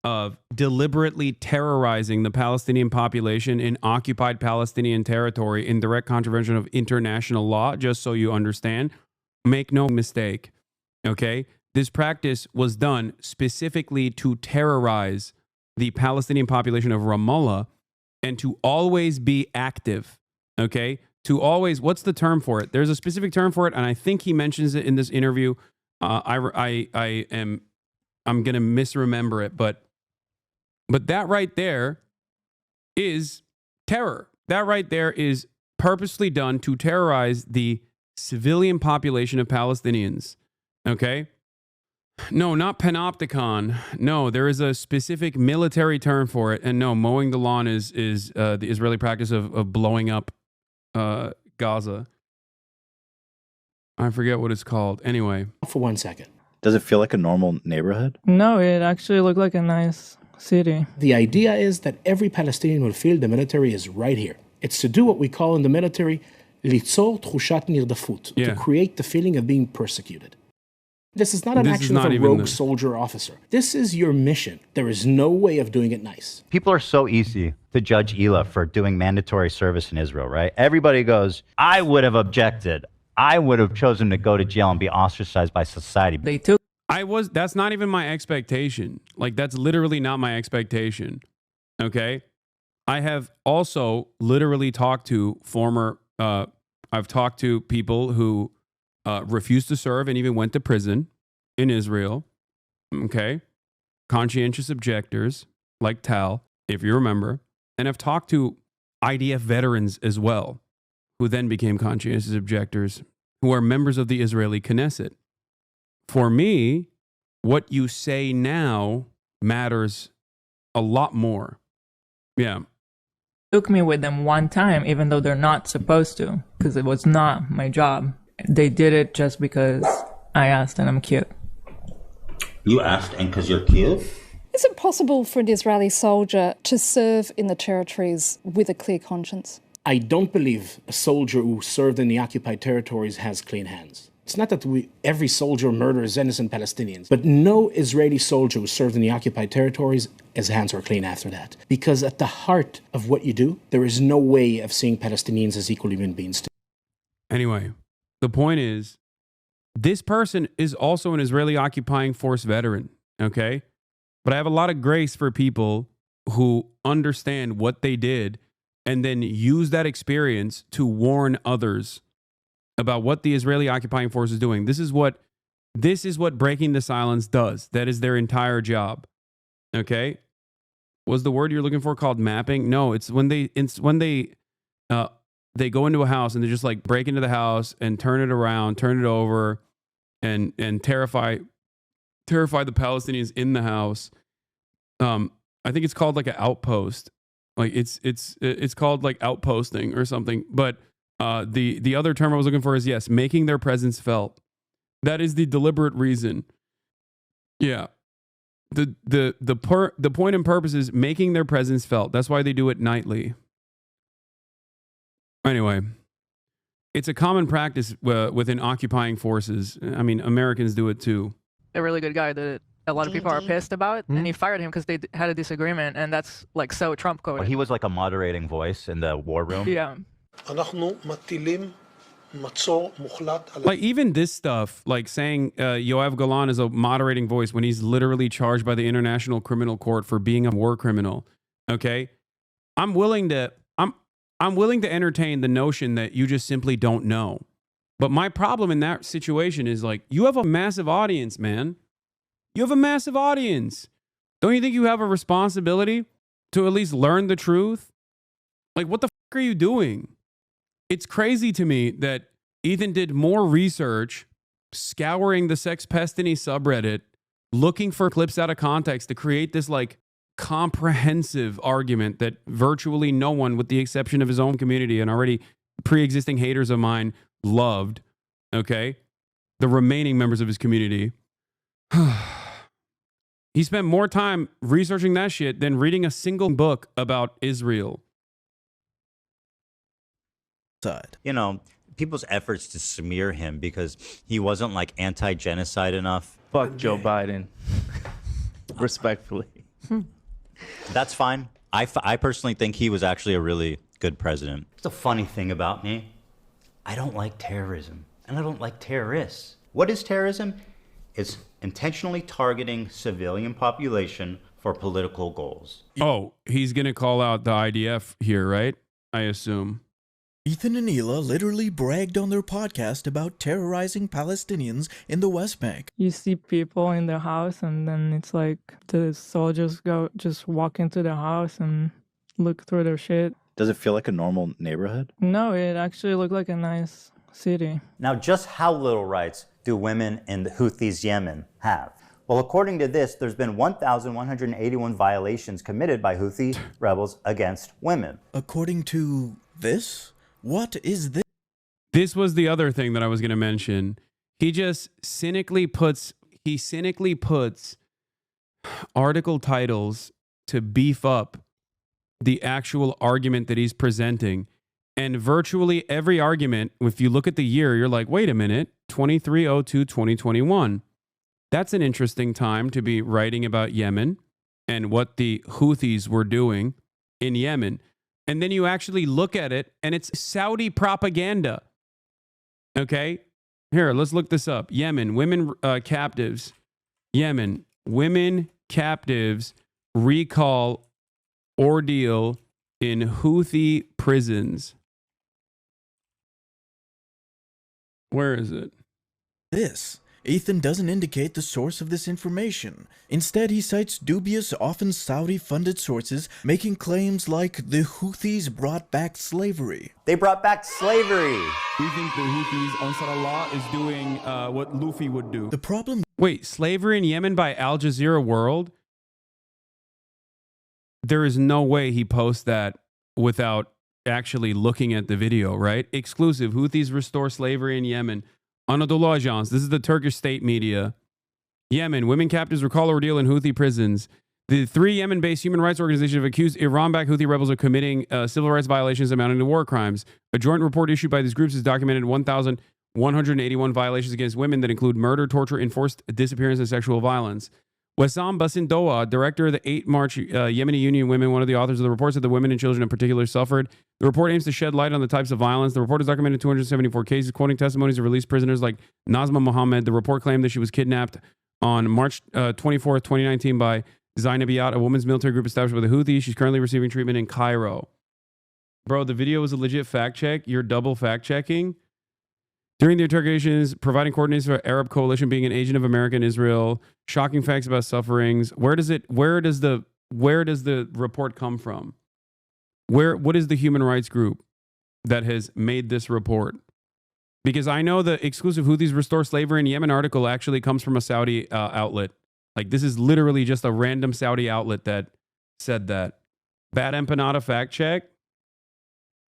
of deliberately terrorizing the Palestinian population in occupied Palestinian territory in direct contravention of international law, just so you understand. Make no mistake, okay? This practice was done specifically to terrorize the Palestinian population of Ramallah and to always be active, okay? To always, what's the term for it? There's a specific term for it, and I think he mentions it in this interview. I'm going to misremember it, but that right there is terror. That right there is purposely done to terrorize the civilian population of Palestinians. Okay? No, not panopticon. No, there is a specific military term for it. And no, mowing the lawn is the Israeli practice of blowing up Gaza. I forget what it's called. Anyway. For 1 second. Does it feel like a normal neighborhood? No, it actually looked like a nice city. The idea is that every Palestinian will feel the military is right here. It's to do what we call in the military, ליצור תחושת נרדפות, to create the feeling of being persecuted. This is not an action of a rogue soldier or officer. This is your mission. There is no way of doing it nice. People are so easy to judge Ela for doing mandatory service in Israel, right? Everybody goes, I would have objected. I would have chosen to go to jail and be ostracized by society. They took. That's not even my expectation. Like, that's literally not my expectation. Okay? I have also literally talked to I've talked to people who refused to serve and even went to prison in Israel. Okay? Conscientious objectors like Tal, if you remember. And I've talked to IDF veterans as well, who then became conscientious objectors, who are members of the Israeli Knesset. For me, what you say now matters a lot more. Yeah. Took me with them one time, even though they're not supposed to, because it was not my job. They did it just because I asked and I'm cute. You asked and because you're cute? Is it possible for an Israeli soldier to serve in the territories with a clear conscience? I don't believe a soldier who served in the occupied territories has clean hands. It's not that every soldier murders innocent Palestinians, but no Israeli soldier who served in the occupied territories, his hands are clean after that. Because at the heart of what you do, there is no way of seeing Palestinians as equal human beings. Anyway, the point is, this person is also an Israeli occupying force veteran, okay? But I have a lot of grace for people who understand what they did and then use that experience to warn others about what the Israeli occupying force is doing. This is what breaking the silence does. That is their entire job. Okay? Was the word you're looking for called mapping? No, it's when they go into a house and they just like break into the house and turn it around, turn it over, and terrify the Palestinians in the house. I think it's called like an outpost. Like it's called like outposting or something. But the other term I was looking for is, yes, making their presence felt. That is the deliberate reason. Yeah. The point and purpose is making their presence felt. That's why they do it nightly. Anyway, it's a common practice within occupying forces. I mean, Americans do it too. A really good guy that a lot of people are pissed about, and he fired him because they had a disagreement, and that's like so Trump coded. He was like a moderating voice in the war room. Yeah. אנחנו מטילים Like even this stuff, like saying Yoav Golan is a moderating voice when he's literally charged by the International Criminal Court for being a war criminal. Okay, I'm willing to entertain the notion that you just simply don't know. But my problem in that situation is like you have a massive audience, man. You have a massive audience. Don't you think you have a responsibility to at least learn the truth? Like what the fuck are you doing? It's crazy to me that Ethan did more research scouring the Sex Pestiny subreddit, looking for clips out of context to create this like comprehensive argument that virtually no one, with the exception of his own community and already pre-existing haters of mine, loved. Okay? The remaining members of his community. He spent more time researching that shit than reading a single book about Israel. You know, people's efforts to smear him because he wasn't like anti-genocide enough. Fuck Joe Biden. Respectfully. That's fine. I personally think he was actually a really good president. It's a funny thing about me. I don't like terrorism and I don't like terrorists. What is terrorism? It's intentionally targeting civilian population for political goals. Oh, he's going to call out the IDF here, right? I assume. Ethan and Hila literally bragged on their podcast about terrorizing Palestinians in the West Bank. You see people in the house, and then it's like the soldiers just walk into the house and look through their shit. Does it feel like a normal neighborhood? No, it actually looked like a nice city. Now, just how little rights do women in the Houthis Yemen have? Well, according to this, there's been 1,181 violations committed by Houthi rebels against women. According to this? What is this? This was the other thing that I was going to mention. He just cynically puts article titles to beef up the actual argument that he's presenting. And virtually every argument, if you look at the year, you're like, wait a minute, 23/02/2021. That's an interesting time to be writing about Yemen and what the Houthis were doing in Yemen. And then you actually look at it and it's Saudi propaganda. Okay? Here, let's look this up. Yemen, women captives. Yemen, women captives recall ordeal in Houthi prisons. Where is it? This. Ethan doesn't indicate the source of this information. Instead, he cites dubious, often Saudi-funded sources, making claims like the Houthis brought back slavery. They brought back slavery. We think the Houthis, Ansar Allah, is doing what Luffy would do. The problem... Wait, slavery in Yemen by Al Jazeera World? There is no way he posts that without actually looking at the video, right? Exclusive. Houthis restore slavery in Yemen. Anadolu Ajans. This is the Turkish state media. Yemen. Women captives recall ordeal in Houthi prisons. The 3 Yemen-based human rights organizations have accused Iran-backed Houthi rebels of committing civil rights violations amounting to war crimes. A joint report issued by these groups has documented 1,181 violations against women that include murder, torture, enforced disappearance, and sexual violence. Wessam Basindoa, director of the 8 March Yemeni Union Women, one of the authors of the report, said that women and children in particular suffered. The report aims to shed light on the types of violence. The report has documented 274 cases, quoting testimonies of released prisoners like Nazma Mohammed. The report claimed that she was kidnapped on March 24th, 2019 by Zainabiyat, a women's military group established by the Houthis. She's currently receiving treatment in Cairo. Bro, the video was a legit fact check. You're double fact checking. During the interrogations, providing coordinates for Arab coalition, being an agent of America and Israel, shocking facts about sufferings. Where does the report come from? What is the human rights group that has made this report? Because I know the exclusive Houthis restore slavery in Yemen article actually comes from a Saudi outlet. Like this is literally just a random Saudi outlet that said that. Bad empanada fact check.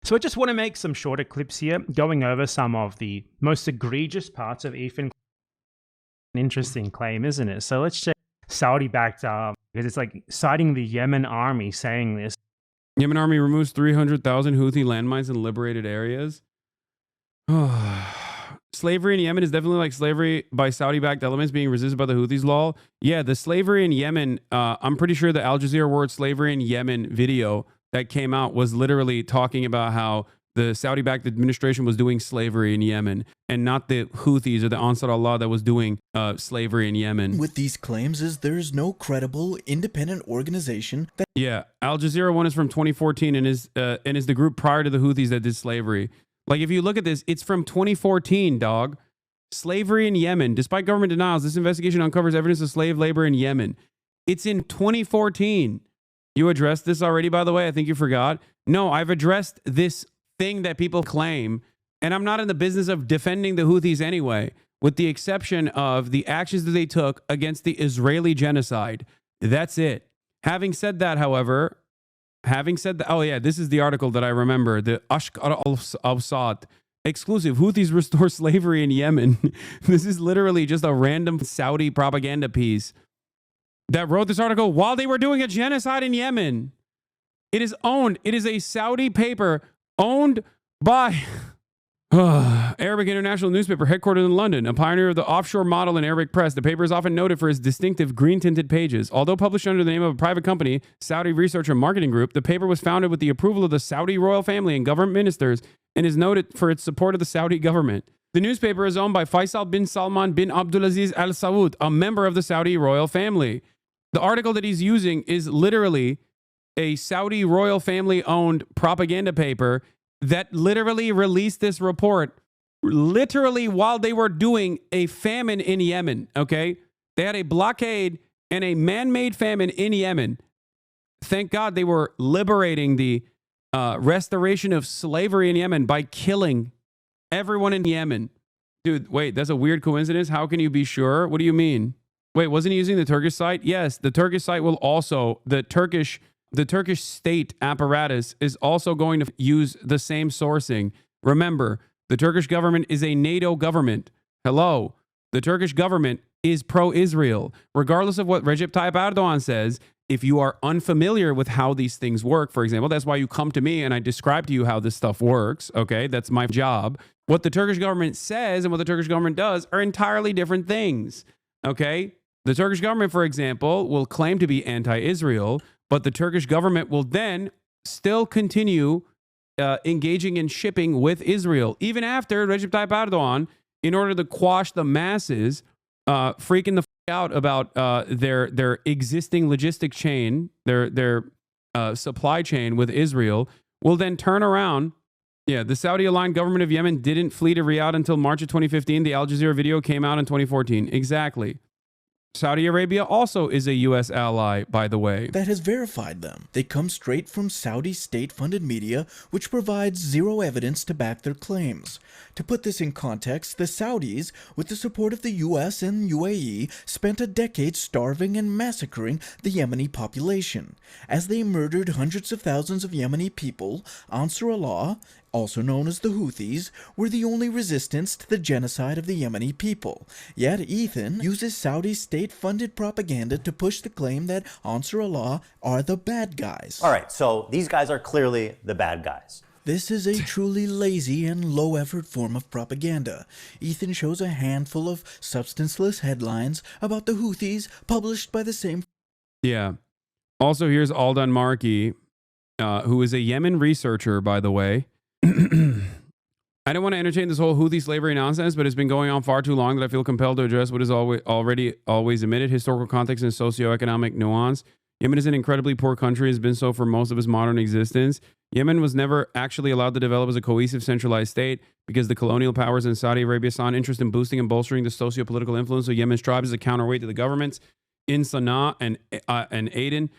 So I just want to make some shorter clips here, going over some of the most egregious parts of Ethan. An interesting claim, isn't it? So let's check Saudi-backed, because it's like citing the Yemen army saying this. Yemen army removes 300,000 Houthi landmines in liberated areas. Slavery in Yemen is definitely like slavery by Saudi-backed elements being resisted by the Houthis law. Yeah, the slavery in Yemen, I'm pretty sure the Al Jazeera word slavery in Yemen video that came out was literally talking about how the Saudi-backed administration was doing slavery in Yemen, and not the Houthis or the Ansar Allah that was doing slavery in Yemen. With these claims is there's no credible, independent organization that... Yeah, Al Jazeera one is from 2014 and is the group prior to the Houthis that did slavery. Like, if you look at this, it's from 2014, dog. Slavery in Yemen. Despite government denials, this investigation uncovers evidence of slave labor in Yemen. It's in 2014. You addressed this already, by the way? I think you forgot. No, I've addressed this thing that people claim, and I'm not in the business of defending the Houthis anyway, with the exception of the actions that they took against the Israeli genocide. That's it. Having said that, however, oh yeah, this is the article that I remember, the Ashkar al-Awsat exclusive, Houthis restore slavery in Yemen. This is literally just a random Saudi propaganda piece that wrote this article while they were doing a genocide in Yemen. It is a Saudi paper owned by Arabic International Newspaper, headquartered in London, a pioneer of the offshore model in Arabic press. The paper is often noted for its distinctive green-tinted pages. Although published under the name of a private company, Saudi Research and Marketing Group, the paper was founded with the approval of the Saudi royal family and government ministers and is noted for its support of the Saudi government. The newspaper is owned by Faisal bin Salman bin Abdulaziz Al Saud, a member of the Saudi royal family. The article that he's using is literally a Saudi royal family-owned propaganda paper that literally released this report literally while they were doing a famine in Yemen, okay? They had a blockade and a man-made famine in Yemen. Thank God they were liberating the restoration of slavery in Yemen by killing everyone in Yemen. Dude, wait, that's a weird coincidence. How can you be sure? What do you mean? Wait, wasn't he using the Turkish site? Yes, the Turkish site will also, the Turkish state apparatus is also going to use the same sourcing. Remember, the Turkish government is a NATO government. Hello. The Turkish government is pro-Israel. Regardless of what Recep Tayyip Erdogan says, if you are unfamiliar with how these things work, for example, that's why you come to me and I describe to you how this stuff works, okay? That's my job. What the Turkish government says and what the Turkish government does are entirely different things, okay? The Turkish government, for example, will claim to be anti-Israel, but the Turkish government will then still continue engaging in shipping with Israel, even after Recep Tayyip Erdogan, in order to quash the masses, freaking the out about their existing logistic chain, their supply chain with Israel, will then turn around. Yeah, the Saudi-aligned government of Yemen didn't flee to Riyadh until March of 2015. The Al Jazeera video came out in 2014. Exactly. Saudi Arabia also is a U.S. ally, by the way. That has verified them. They come straight from Saudi state-funded media, which provides zero evidence to back their claims. To put this in context, the Saudis, with the support of the U.S. and UAE, spent a decade starving and massacring the Yemeni population. As they murdered hundreds of thousands of Yemeni people, Ansar Allah, also known as the Houthis, were the only resistance to the genocide of the Yemeni people. Yet Ethan uses Saudi state-funded propaganda to push the claim that Ansar Allah are the bad guys. All right, so these guys are clearly the bad guys. This is a truly lazy and low-effort form of propaganda. Ethan shows a handful of substanceless headlines about the Houthis published by the same... Yeah. Also, here's Aldan Marki, who is a Yemen researcher, by the way. I don't want to entertain this whole Houthi slavery nonsense, but it's been going on far too long that I feel compelled to address what is always admitted, historical context and socioeconomic nuance. Yemen is an incredibly poor country, has been so for most of its modern existence. Yemen was never actually allowed to develop as a cohesive, centralized state because the colonial powers in Saudi Arabia saw an interest in boosting and bolstering the socio-political influence of Yemen's tribes as a counterweight to the governments in Sana'a and Aden.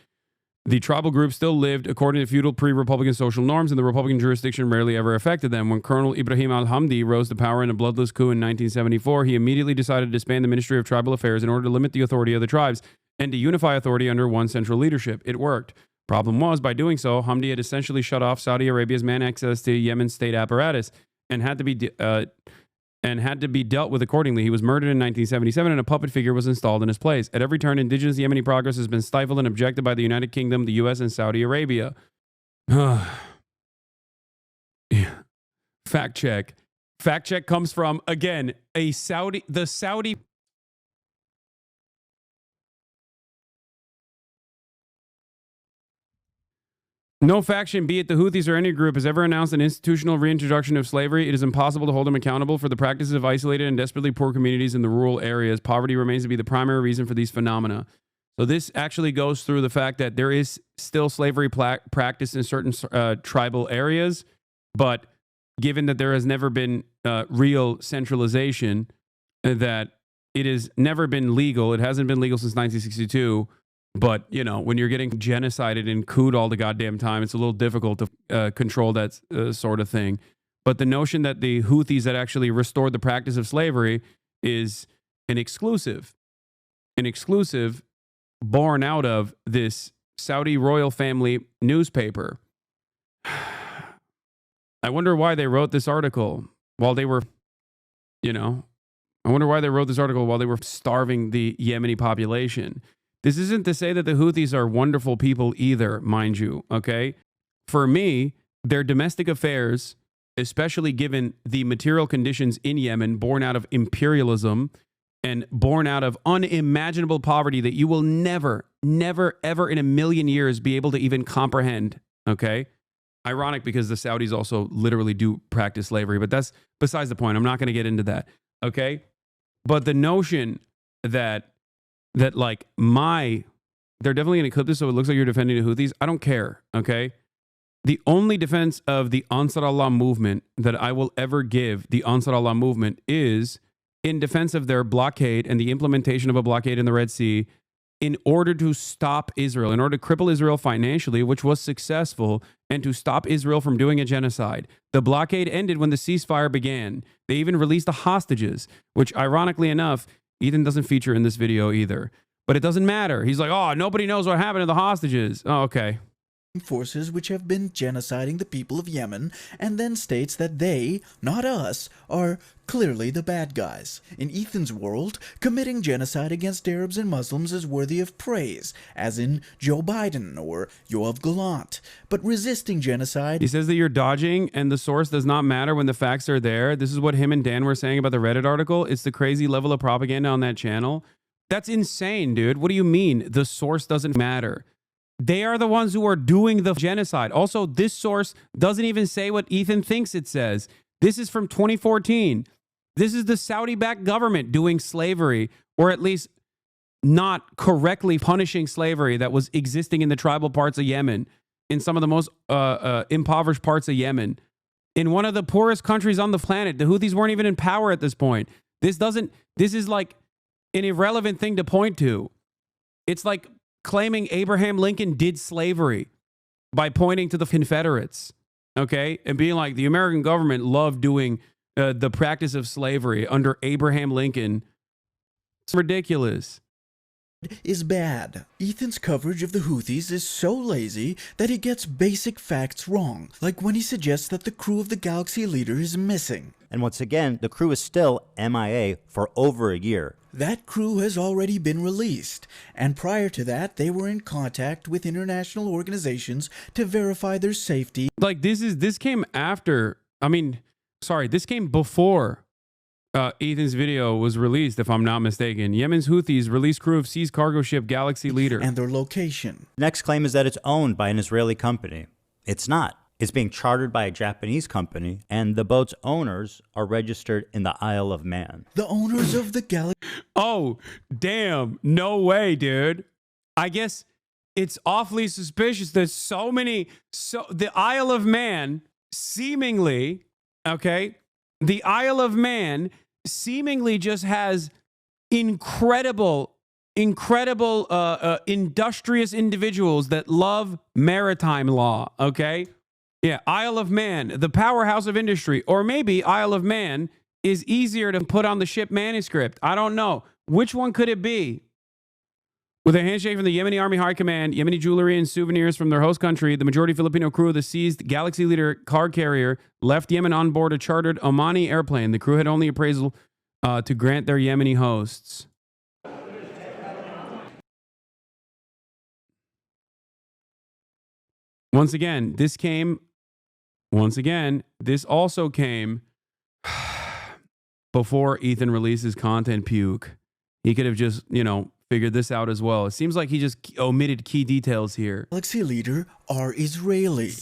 The tribal group still lived according to feudal pre-Republican social norms, and the Republican jurisdiction rarely ever affected them. When Colonel Ibrahim al-Hamdi rose to power in a bloodless coup in 1974, he immediately decided to disband the Ministry of Tribal Affairs in order to limit the authority of the tribes and to unify authority under one central leadership. It worked. Problem was, by doing so, Hamdi had essentially shut off Saudi Arabia's man access to Yemen's state apparatus and had to be dealt with accordingly. He was murdered in 1977 and a puppet figure was installed in his place. At every turn, indigenous Yemeni progress has been stifled and objected by the United Kingdom, the US, and Saudi Arabia. Fact check. Fact check comes from, again, the Saudi... No faction, be it the Houthis or any group, has ever announced an institutional reintroduction of slavery. It is impossible to hold them accountable for the practices of isolated and desperately poor communities in the rural areas. Poverty remains to be the primary reason for these phenomena. So this actually goes through the fact that there is still slavery practiced in certain tribal areas, but given that there has never been real centralization, that it has never been legal. It hasn't been legal since 1962. But, you know, when you're getting genocided and cooed all the goddamn time, it's a little difficult to control that sort of thing. But the notion that the Houthis that actually restored the practice of slavery is an exclusive born out of this Saudi royal family newspaper. I wonder why they wrote this article while they were, you know, I wonder why they wrote this article while they were starving the Yemeni population. This isn't to say that the Houthis are wonderful people either, mind you, okay? For me, their domestic affairs, especially given the material conditions in Yemen born out of imperialism and born out of unimaginable poverty that you will never, ever in a million years be able to even comprehend, okay? Ironic because the Saudis also literally do practice slavery, but that's besides the point. I'm not going to get into that, okay? But the notion that like they're definitely going to clip this so it looks like you're defending the Houthis. I don't care, okay? The only defense of the Ansar Allah movement that I will ever give the Ansar Allah movement is in defense of their blockade and the implementation of a blockade in the Red Sea in order to stop Israel, in order to cripple Israel financially, which was successful, and to stop Israel from doing a genocide. The blockade ended when the ceasefire began. They even released the hostages, which ironically enough, Ethan doesn't feature in this video either. But it doesn't matter. He's like, oh, nobody knows what happened to the hostages. Oh, okay. Forces which have been genociding the people of Yemen, and then states that they, not us, are clearly the bad guys. In Ethan's world, committing genocide against Arabs and Muslims is worthy of praise, as in Joe Biden or Yoav Gallant. But resisting genocide... He says that you're dodging and the source does not matter when the facts are there. This is what him and Dan were saying about the Reddit article. It's the crazy level of propaganda on that channel. That's insane, dude. What do you mean the source doesn't matter? They are the ones who are doing the genocide. Also, this source doesn't even say what Ethan thinks it says. This is from 2014. This is the Saudi-backed government doing slavery, or at least not correctly punishing slavery that was existing in the tribal parts of Yemen, in some of the most impoverished parts of Yemen. In one of the poorest countries on the planet, the Houthis weren't even in power at this point. This is like an irrelevant thing to point to. It's like claiming Abraham Lincoln did slavery by pointing to the Confederates, okay? And being like, the American government loved doing the practice of slavery under Abraham Lincoln. It's ridiculous. Is bad. Ethan's coverage of the Houthis is so lazy that he gets basic facts wrong, like when he suggests that the crew of the Galaxy Leader is missing. And once again, the crew is still MIA for over a year. That crew has already been released, and prior to that, they were in contact with international organizations to verify their safety. Like, this came after, this came before Ethan's video was released, if I'm not mistaken. Yemen's Houthis released crew of seized cargo ship Galaxy Leader. And their location. Next claim is that it's owned by an Israeli company. It's not. It's being chartered by a Japanese company, and the boat's owners are registered in the Isle of Man. The owners of the Galaxy... Oh, damn. No way, dude. I guess it's awfully suspicious that the Isle of Man seemingly, okay, the Isle of Man seemingly just has incredible industrious individuals that love maritime law, okay? Yeah, Isle of Man, the powerhouse of industry. Or maybe Isle of Man is easier to put on the ship manuscript. I don't know. Which one could it be? With a handshake from the Yemeni Army High Command, Yemeni jewelry and souvenirs from their host country, the majority Filipino crew of the seized Galaxy Leader car carrier left Yemen on board a chartered Omani airplane. The crew had only appraisal to grant their Yemeni hosts. Once again, this also came before Ethan releases content puke. He could have just, figured this out as well. It seems like he just omitted key details here. Galaxy leader are Israeli.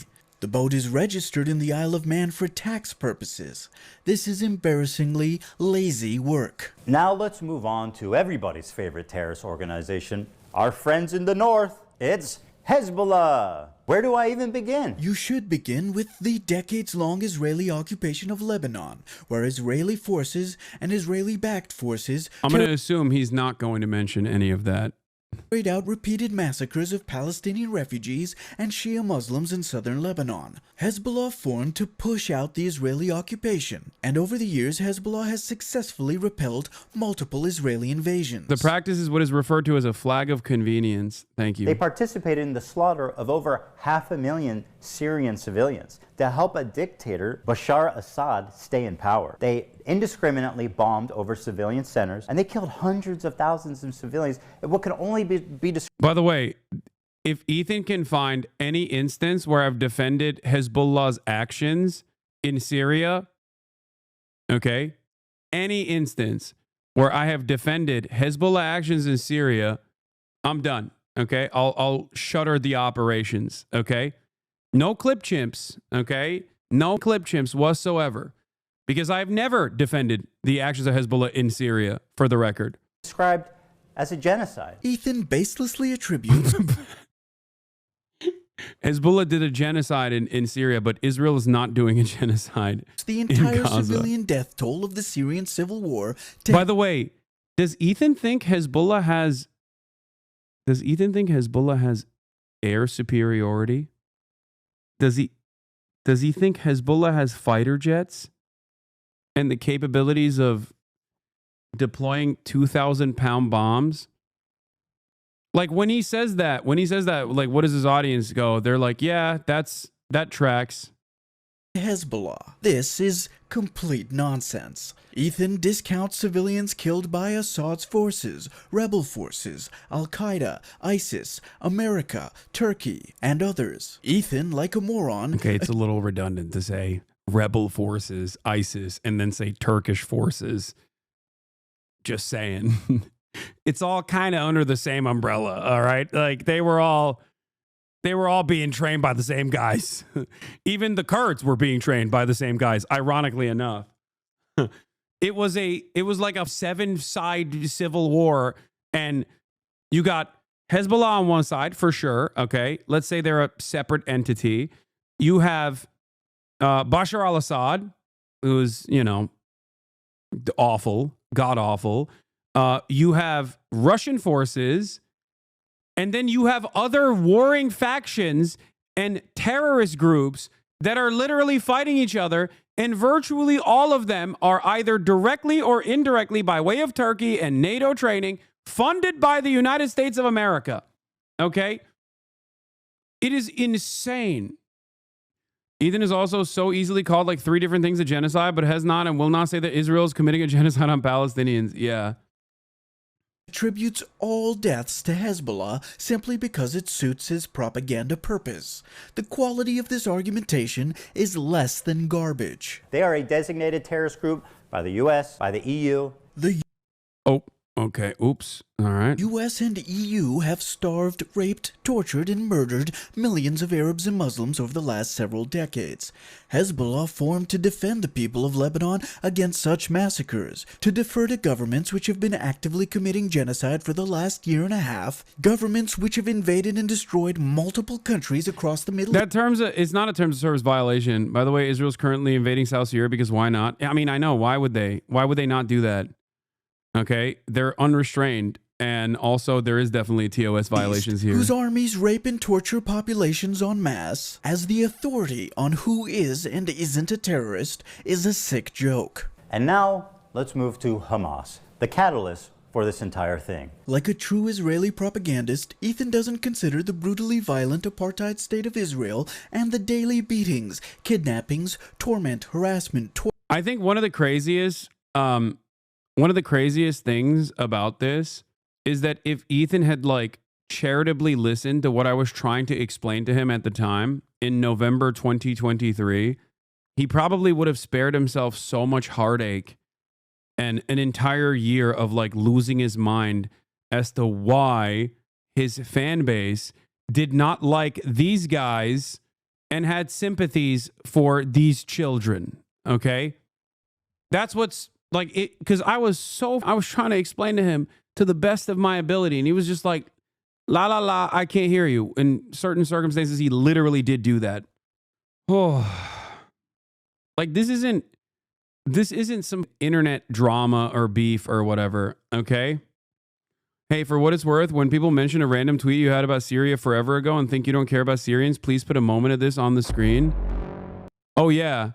The boat is registered in the Isle of Man for tax purposes. This is embarrassingly lazy work. Now let's move on to everybody's favorite terrorist organization, our friends in the north. It's Hezbollah. Where do I even begin? You should begin with the decades-long Israeli occupation of Lebanon, where Israeli forces and Israeli-backed forces I'm going to assume he's not going to mention any of that. carried out repeated massacres of Palestinian refugees and Shia Muslims in southern Lebanon. Hezbollah formed to push out the Israeli occupation, and over the years Hezbollah has successfully repelled multiple Israeli invasions. The practice is what is referred to as a flag of convenience. Thank you. They participated in the slaughter of over 500,000 Syrian civilians to help a dictator, Bashar Assad, stay in power. They indiscriminately bombed over civilian centers, and they killed hundreds of thousands of civilians in what can only be described. By the way, if Ethan can find any instance where I've defended Hezbollah's actions in Syria, okay, any instance where I have defended Hezbollah actions in Syria, I'm done. Okay, I'll shutter the operations. Okay, no clip chimps. Okay, no clip chimps whatsoever, because I've never defended the actions of Hezbollah in Syria. For the record, Described as a genocide. Ethan baselessly attributes Hezbollah did a genocide in Syria, but Israel is not doing a genocide. the in entire Gaza. civilian death toll of the Syrian civil war. By the way, does Ethan think Hezbollah has? Does Ethan think Hezbollah has air superiority? Does he think Hezbollah has fighter jets and the capabilities of deploying 2,000-pound bombs? Like when he says that, like what does his audience go? They're like, yeah, that tracks. Hezbollah. This is complete nonsense. Ethan discounts civilians killed by Assad's forces, rebel forces, Al-Qaeda, ISIS, America, Turkey, and others. Ethan, like a moron... Okay, it's a little redundant to say rebel forces, ISIS, and then say Turkish forces. Just saying. It's all kind of under the same umbrella, all right? Like they were all being trained by the same guys. Even the Kurds were being trained by the same guys, ironically enough. It was like a 7-side civil war, and you got Hezbollah on one side for sure, okay? Let's say they're a separate entity. You have Bashar al-Assad, who's, awful, god-awful. You have Russian forces, and then you have other warring factions and terrorist groups that are literally fighting each other, and virtually all of them are either directly or indirectly by way of Turkey and NATO training, funded by the United States of America. Okay? It is insane. Ethan is also so easily called like 3 different things a genocide, but has not and will not say that Israel is committing a genocide on Palestinians. Yeah. Attributes all deaths to Hezbollah simply because it suits his propaganda purpose. The quality of this argumentation is less than garbage. They are a designated terrorist group by the U.S., by the EU. Okay, oops. All right. U.S. and EU have starved, raped, tortured, and murdered millions of Arabs and Muslims over the last several decades. Hezbollah formed to defend the people of Lebanon against such massacres, to defer to governments which have been actively committing genocide for the last year and a half, governments which have invaded and destroyed multiple countries across the Middle East. It's not a terms of service violation. By the way, Israel's currently invading South Syria because why not? I mean, I know. Why would they? Why would they not do that? Okay, they're unrestrained, and also there is definitely TOS violations here. Whose armies rape and torture populations en masse, as the authority on who is and isn't a terrorist is a sick joke. And now, let's move to Hamas, the catalyst for this entire thing. Like a true Israeli propagandist, Ethan doesn't consider the brutally violent apartheid state of Israel and the daily beatings, kidnappings, torment, harassment, I think one of the craziest things about this is that if Ethan had like charitably listened to what I was trying to explain to him at the time in November 2023, he probably would have spared himself so much heartache and an entire year of like losing his mind as to why his fan base did not like these guys and had sympathies for these children. Okay? That's what's like it, because I was trying to explain to him to the best of my ability, and he was just like, la la la, I can't hear you. In certain circumstances, he literally did do that. Oh, like this isn't some internet drama or beef or whatever, okay? Hey, for what it's worth, when people mention a random tweet you had about Syria forever ago and think you don't care about Syrians, please put a moment of this on the screen. Oh yeah,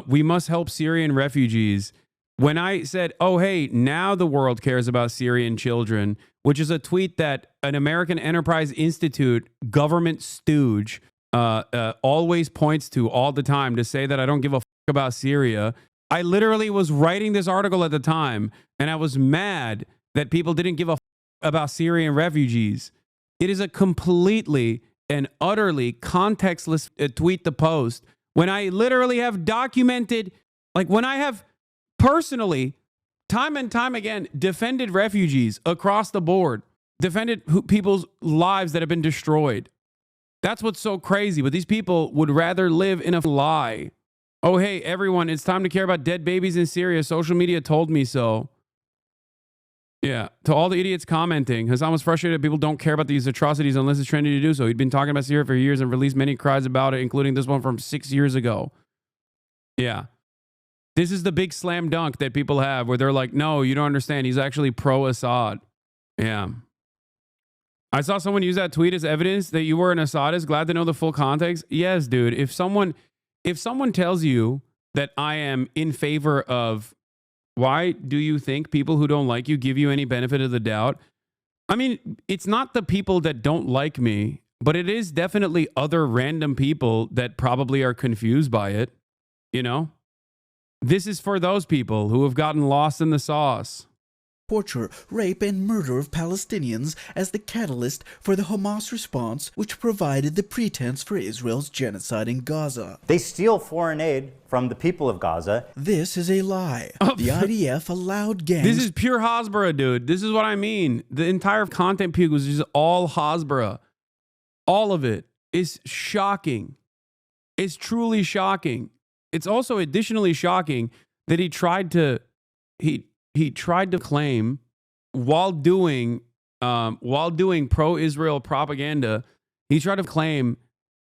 we must help Syrian refugees. When I said, oh hey, now the world cares about Syrian children, which is a tweet that an American Enterprise Institute government stooge always points to all the time to say that I don't give a fuck about Syria. I literally was writing this article at the time, and I was mad that people didn't give a fuck about Syrian refugees. It is a completely and utterly contextless tweet to post when I literally have documented, like when I have personally, time and time again, defended refugees across the board, defended people's lives that have been destroyed. That's what's so crazy. But these people would rather live in a lie. Oh, hey, everyone, it's time to care about dead babies in Syria. Social media told me so. Yeah, to all the idiots commenting, Hasan was frustrated that people don't care about these atrocities unless it's trendy to do so. He'd been talking about Syria for years and released many cries about it, including this one from 6 years ago. Yeah. This is the big slam dunk that people have where they're like, no, you don't understand. He's actually pro-Assad. Yeah. I saw someone use that tweet as evidence that you were an Assadist. Glad to know the full context. Yes, dude. If someone tells you that I am in favor of, why do you think people who don't like you give you any benefit of the doubt? I mean, it's not the people that don't like me, but it is definitely other random people that probably are confused by it, you know? This is for those people who have gotten lost in the sauce. Torture, rape, and murder of Palestinians as the catalyst for the Hamas response, which provided the pretense for Israel's genocide in Gaza. They steal foreign aid from the people of Gaza. This is a lie. The IDF allowed gangs... This is pure Hasbara, dude. This is what I mean. The entire content puke was just all Hasbara. All of it is shocking. It's truly shocking. It's also additionally shocking that he tried to claim while doing pro-Israel propaganda, he tried to claim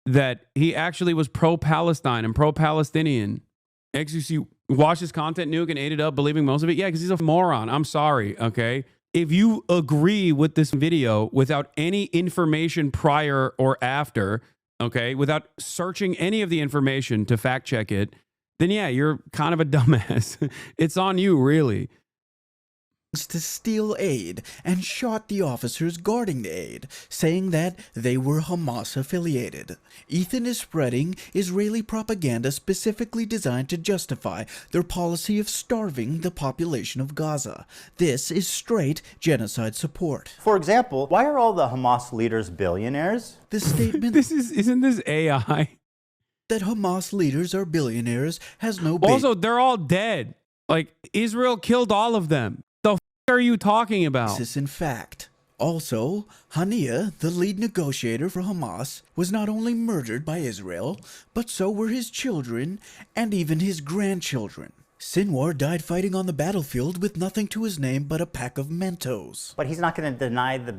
that he actually was pro-Palestine and pro-Palestinian. XUC watched his content, Nuke, and ate it up, believing most of it. Yeah, because he's a moron. I'm sorry, okay? If you agree with this video without any information prior or after, okay, without searching any of the information to fact check it, then yeah, you're kind of a dumbass. It's on you, really. To steal aid and shot the officers guarding the aid, saying that they were Hamas affiliated. Ethan is spreading Israeli propaganda specifically designed to justify their policy of starving the population of Gaza. This is straight genocide support. For example, why are all the Hamas leaders billionaires? The statement isn't this AI? That Hamas leaders are billionaires has no basis. Also, they're all dead. Like, Israel killed all of them. The f are you talking about? In fact. Also, Hania, the lead negotiator for Hamas, was not only murdered by Israel, but so were his children and even his grandchildren. Sinwar died fighting on the battlefield with nothing to his name but a pack of Mentos. But he's not going to deny the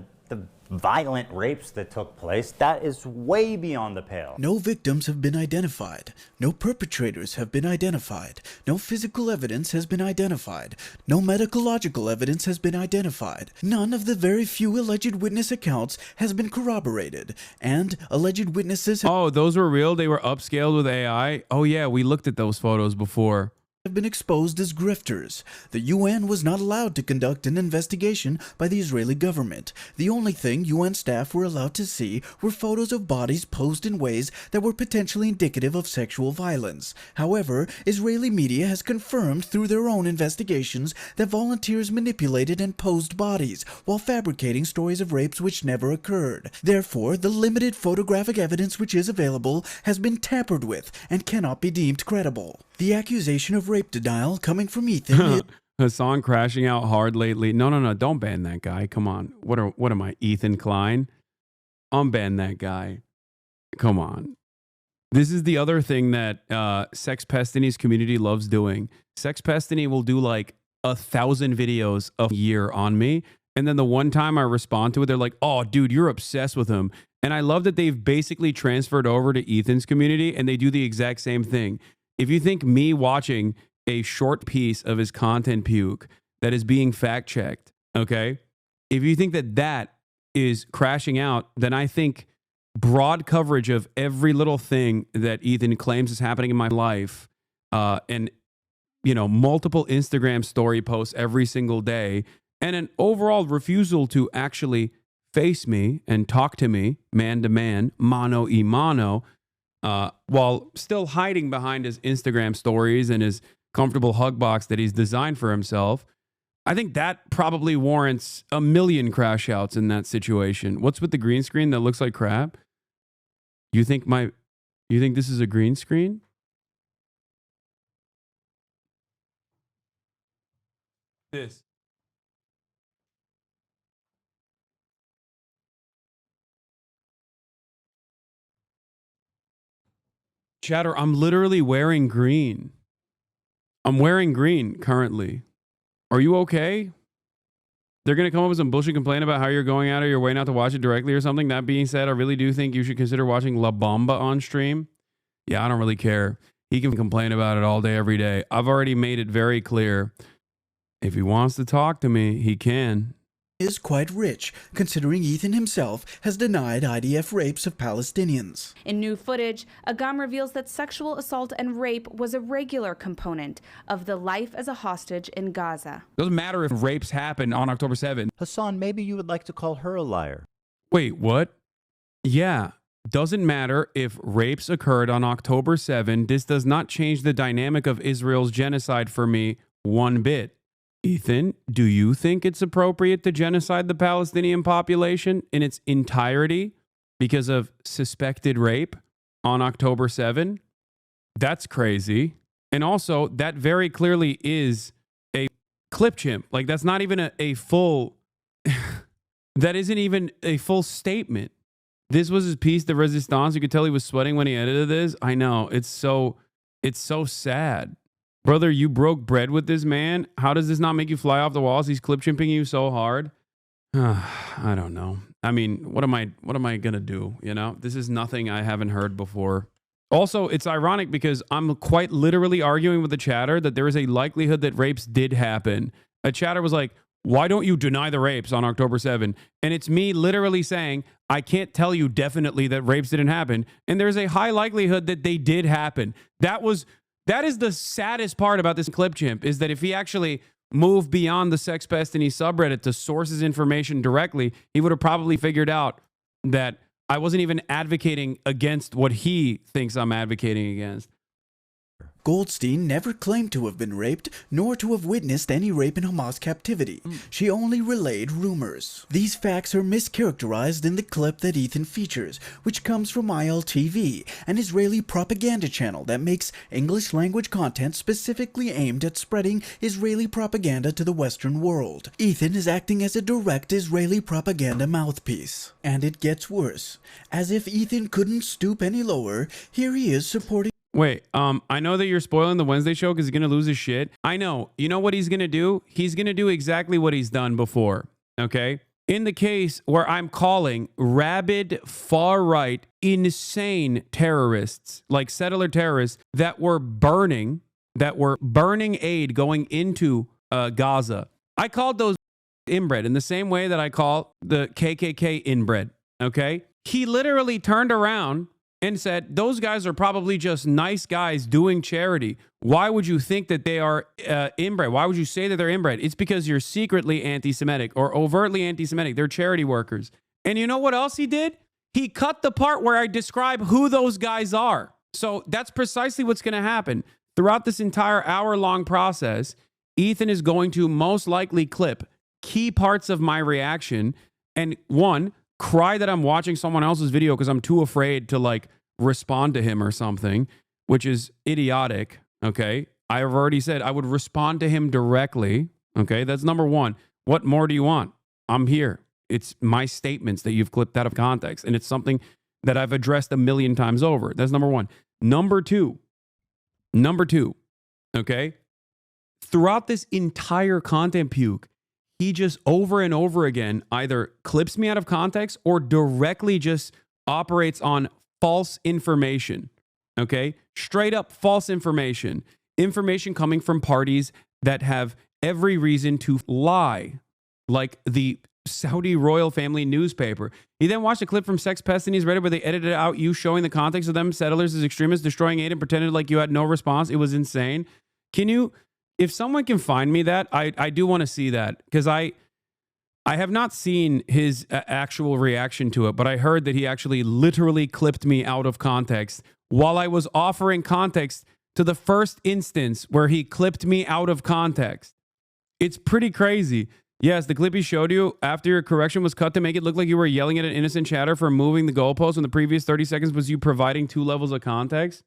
violent rapes that took place. That is way beyond the pale. No victims have been identified. No perpetrators have been identified. No physical evidence has been identified. No medicological evidence has been identified. None of the very few alleged witness accounts has been corroborated. And alleged witnesses Oh, those were real? They were upscaled with AI? Oh yeah, we looked at those photos before. Have been exposed as grifters. The UN was not allowed to conduct an investigation by the Israeli government. The only thing UN staff were allowed to see were photos of bodies posed in ways that were potentially indicative of sexual violence. However, Israeli media has confirmed through their own investigations that volunteers manipulated and posed bodies while fabricating stories of rapes which never occurred. Therefore, the limited photographic evidence which is available has been tampered with and cannot be deemed credible. The accusation of rape denial coming from Ethan Hasan crashing out hard lately. No. Don't ban that guy. Come on. What am I, Ethan Klein? Unban that guy. Come on. This is the other thing that Sex Pestini's community loves doing. Sex Pestini will do like 1,000 videos a year on me. And then the one time I respond to it, they're like, oh, dude, you're obsessed with him. And I love that they've basically transferred over to Ethan's community and they do the exact same thing. If you think me watching a short piece of his content puke that is being fact checked, okay? If you think that that is crashing out, then I think broad coverage of every little thing that Ethan claims is happening in my life, and multiple Instagram story posts every single day, and an overall refusal to actually face me and talk to me man to man, mano y mano, while still hiding behind his Instagram stories and his comfortable hug box that he's designed for himself. I think that probably warrants 1 million crash outs in that situation. What's with the green screen that looks like crap? You think this is a green screen? This. Chatter, I'm literally wearing green. I'm wearing green currently. Are you okay? They're going to come up with some bullshit complaint about how you're going out of your way not to watch it directly or something. That being said, I really do think you should consider watching La Bamba on stream. Yeah, I don't really care. He can complain about it all day, every day. I've already made it very clear. If he wants to talk to me, he can. Is quite rich, considering Ethan himself has denied IDF rapes of Palestinians. In new footage, Agam reveals that sexual assault and rape was a regular component of the life as a hostage in Gaza. Doesn't matter if rapes happened on October 7th. Hasan, maybe you would like to call her a liar. Wait, what? Yeah. Doesn't matter if rapes occurred on October 7. This does not change the dynamic of Israel's genocide for me one bit. Ethan, do you think it's appropriate to genocide the Palestinian population in its entirety because of suspected rape on October 7? That's crazy. And also, that very clearly is a clip chimp. Like, that's not even a full... that isn't even a full statement. This was his piece de resistance. You could tell he was sweating when he edited this. I know. It's so sad. Brother, you broke bread with this man. How does this not make you fly off the walls? He's clip chimping you so hard. I don't know. I mean, what am I going to do? This is nothing I haven't heard before. Also, it's ironic because I'm quite literally arguing with the chatter that there is a likelihood that rapes did happen. A chatter was like, why don't you deny the rapes on October 7? And it's me literally saying, I can't tell you definitely that rapes didn't happen. And there's a high likelihood that they did happen. That is the saddest part about this clip chimp, is that if he actually moved beyond the Sex Pestini subreddit to source his information directly, he would have probably figured out that I wasn't even advocating against what he thinks I'm advocating against. Goldstein never claimed to have been raped, nor to have witnessed any rape in Hamas captivity. She only relayed rumors. These facts are mischaracterized in the clip that Ethan features, which comes from ILTV, an Israeli propaganda channel that makes English-language content specifically aimed at spreading Israeli propaganda to the Western world. Ethan is acting as a direct Israeli propaganda mouthpiece. And it gets worse. As if Ethan couldn't stoop any lower, here he is supporting... Wait, I know that you're spoiling the Wednesday show because he's going to lose his shit. I know. You know what he's going to do? He's going to do exactly what he's done before, okay? In the case where I'm calling rabid, far-right, insane terrorists, like settler terrorists, that were burning aid going into Gaza. I called those inbred in the same way that I call the KKK inbred, okay? He literally turned around and said, those guys are probably just nice guys doing charity. Why would you think that they are inbred? Why would you say that they're inbred? It's because you're secretly anti-Semitic or overtly anti-Semitic. They're charity workers. And you know what else he did? He cut the part where I describe who those guys are. So that's precisely what's going to happen. Throughout this entire hour-long process, Ethan is going to most likely clip key parts of my reaction and, one, cry that I'm watching someone else's video because I'm too afraid to respond to him or something, which is idiotic. Okay. I have already said I would respond to him directly. Okay, that's number one. What more do you want? I'm here. It's my statements that you've clipped out of context, and it's something that I've addressed a million times over. That's number one. Number two, okay? Throughout this entire content puke, he just over and over again either clips me out of context or directly just operates on false information, okay? Straight up false information. Information coming from parties that have every reason to lie, like the Saudi royal family newspaper. He then watched a clip from Sex Pest and he's Reddit where they edited out you showing the context of them settlers as extremists destroying aid and pretended like you had no response. It was insane. Can you, if someone can find me that, I do want to see that, because I have not seen his actual reaction to it, but I heard that he actually literally clipped me out of context while I was offering context to the first instance where he clipped me out of context. It's pretty crazy. Yes, the clip he showed you after your correction was cut to make it look like you were yelling at an innocent chatter for moving the goalpost when the previous 30 seconds was you providing 2 levels of context.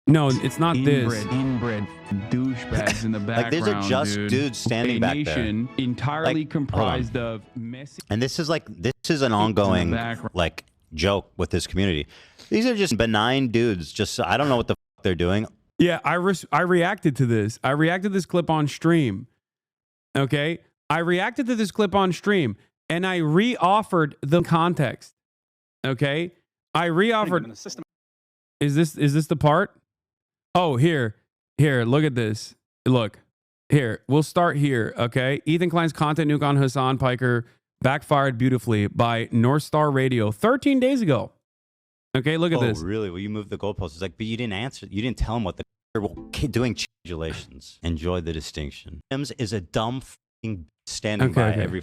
No, it's not inbred douchebags in the background. Like, these are just dude. dudes standing a back nation there. entirely Like, comprised of messy. And this is an ongoing like joke with this community. These are just benign dudes. Just, I don't know what the fuck they're doing. Yeah, I reacted to this. I reacted to this clip on stream. Okay? I reacted to this clip on stream and I re-offered the context. Okay? I re-offered. Is this the part? Oh, here, look at this. Look, here, we'll start here, okay? Ethan Klein's content nuke on Hassan Piker backfired beautifully by North Star Radio 13 days ago. Okay, look at this. Oh, really? Well, you moved the goalpost. It's like, but you didn't answer. You didn't tell him what they're doing. Congratulations. Enjoy the distinction. Sims is a dumb f***ing standing by every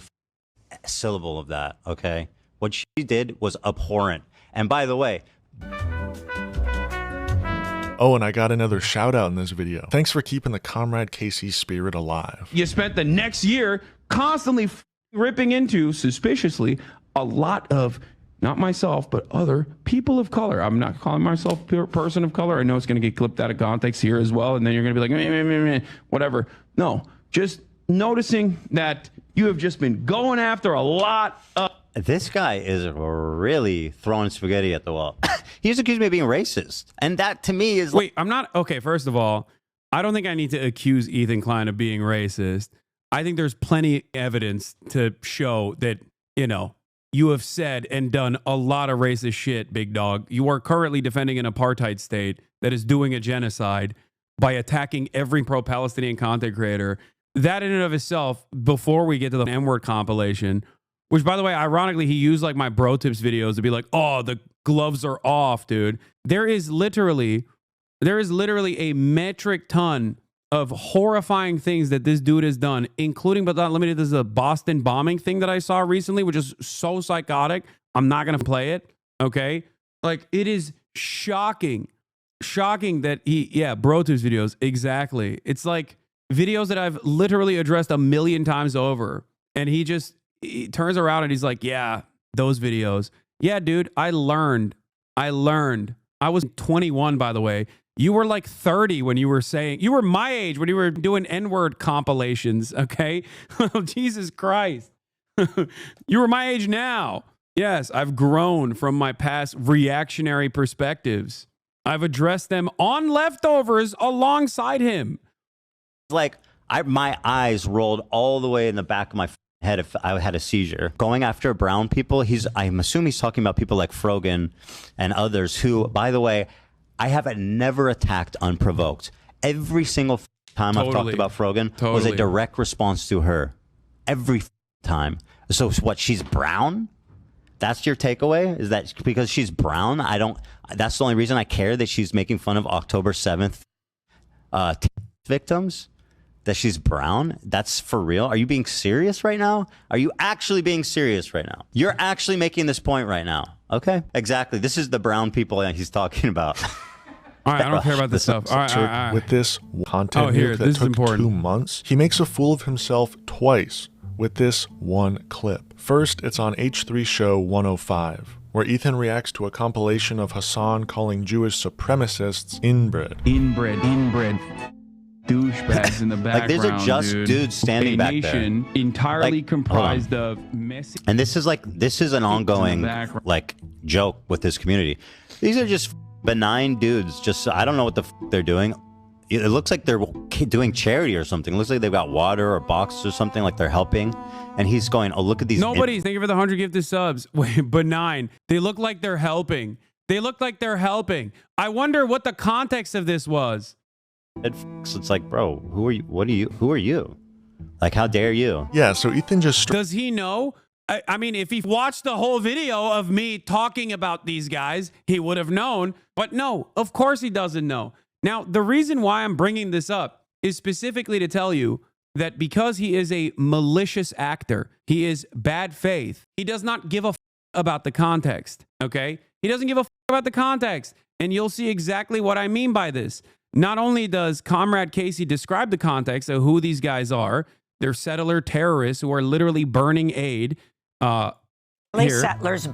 syllable of that, okay? What she did was abhorrent. And by the way... Oh, and I got another shout out in this video. Thanks for keeping the Comrade Casey spirit alive. You spent the next year constantly ripping into, suspiciously, a lot of, not myself, but other people of color. I'm not calling myself a person of color. I know it's going to get clipped out of context here as well. And then you're going to be like, meh, meh, meh, meh, whatever. No, just noticing that you have just been going after a lot of... This guy is really throwing spaghetti at the wall. He's accused me of being racist. And that to me is... Wait, I'm not... Okay, first of all, I don't think I need to accuse Ethan Klein of being racist. I think there's plenty evidence to show that, you know, you have said and done a lot of racist shit, big dog. You are currently defending an apartheid state that is doing a genocide by attacking every pro-Palestinian content creator. That in and of itself, before we get to the N-word compilation... Which, by the way, ironically, he used like my bro tips videos to be like, oh, the gloves are off, dude. There is literally a metric ton of horrifying things that this dude has done, including but not limited to the Boston bombing thing that I saw recently, which is so psychotic. I'm not going to play it. Okay. Like, it is shocking that bro tips videos. Exactly. It's like videos that I've literally addressed a million times over. And he turns around and he's like, yeah, those videos. Yeah, dude, I learned. I was 21, by the way. You were like 30 when you were saying, you were my age when you were doing N-word compilations, okay? Jesus Christ. You were my age now. Yes, I've grown from my past reactionary perspectives. I've addressed them on leftovers alongside him. Like, my eyes rolled all the way in the back of my head if I had a seizure. Going after brown people, I'm assuming he's talking about people like Frogan and others who, by the way, I have never attacked unprovoked. Every single time I've talked about Frogan was a direct response to her. Every time. So what, she's brown? That's your takeaway? Is that because she's brown? That's the only reason I care that she's making fun of October 7th victims? That she's brown? That's for real? Are you being serious right now? Are you actually being serious right now? You're actually making this point right now. Okay, exactly. This is the brown people that he's talking about. All right, I don't care about this stuff. All right. With this content nuke that took 2 months, he makes a fool of himself twice with this one clip. First, it's on H3 Show 105. where Ethan reacts to a compilation of Hasan calling Jewish supremacists inbred. Inbred douchebags in the background. Like there's a just dude standing back there. Entirely Like, comprised of messy. And this is an ongoing like joke with this community. These are just benign dudes. Just I don't know what the they're doing. It looks like they're doing charity or something. It looks like they've got water or boxes or something, like they're helping. And he's going, oh, look at these. Thank you for the 100 gifted subs. Wait, benign. They look like they're helping. They look like they're helping. I wonder what the context of this was. It's like, bro, who are you? What are you? Who are you? Like, how dare you? Yeah, so Ethan just... Does he know? I mean, if he watched the whole video of me talking about these guys, he would have known. But no, of course he doesn't know. Now, the reason why I'm bringing this up is specifically to tell you that because he is a malicious actor, he is bad faith, he does not give a f about the context, okay? He doesn't give a f about the context. And you'll see exactly what I mean by this. Not only does Comrade Casey describe the context of who these guys are, they're settler terrorists who are literally burning aid. Settlers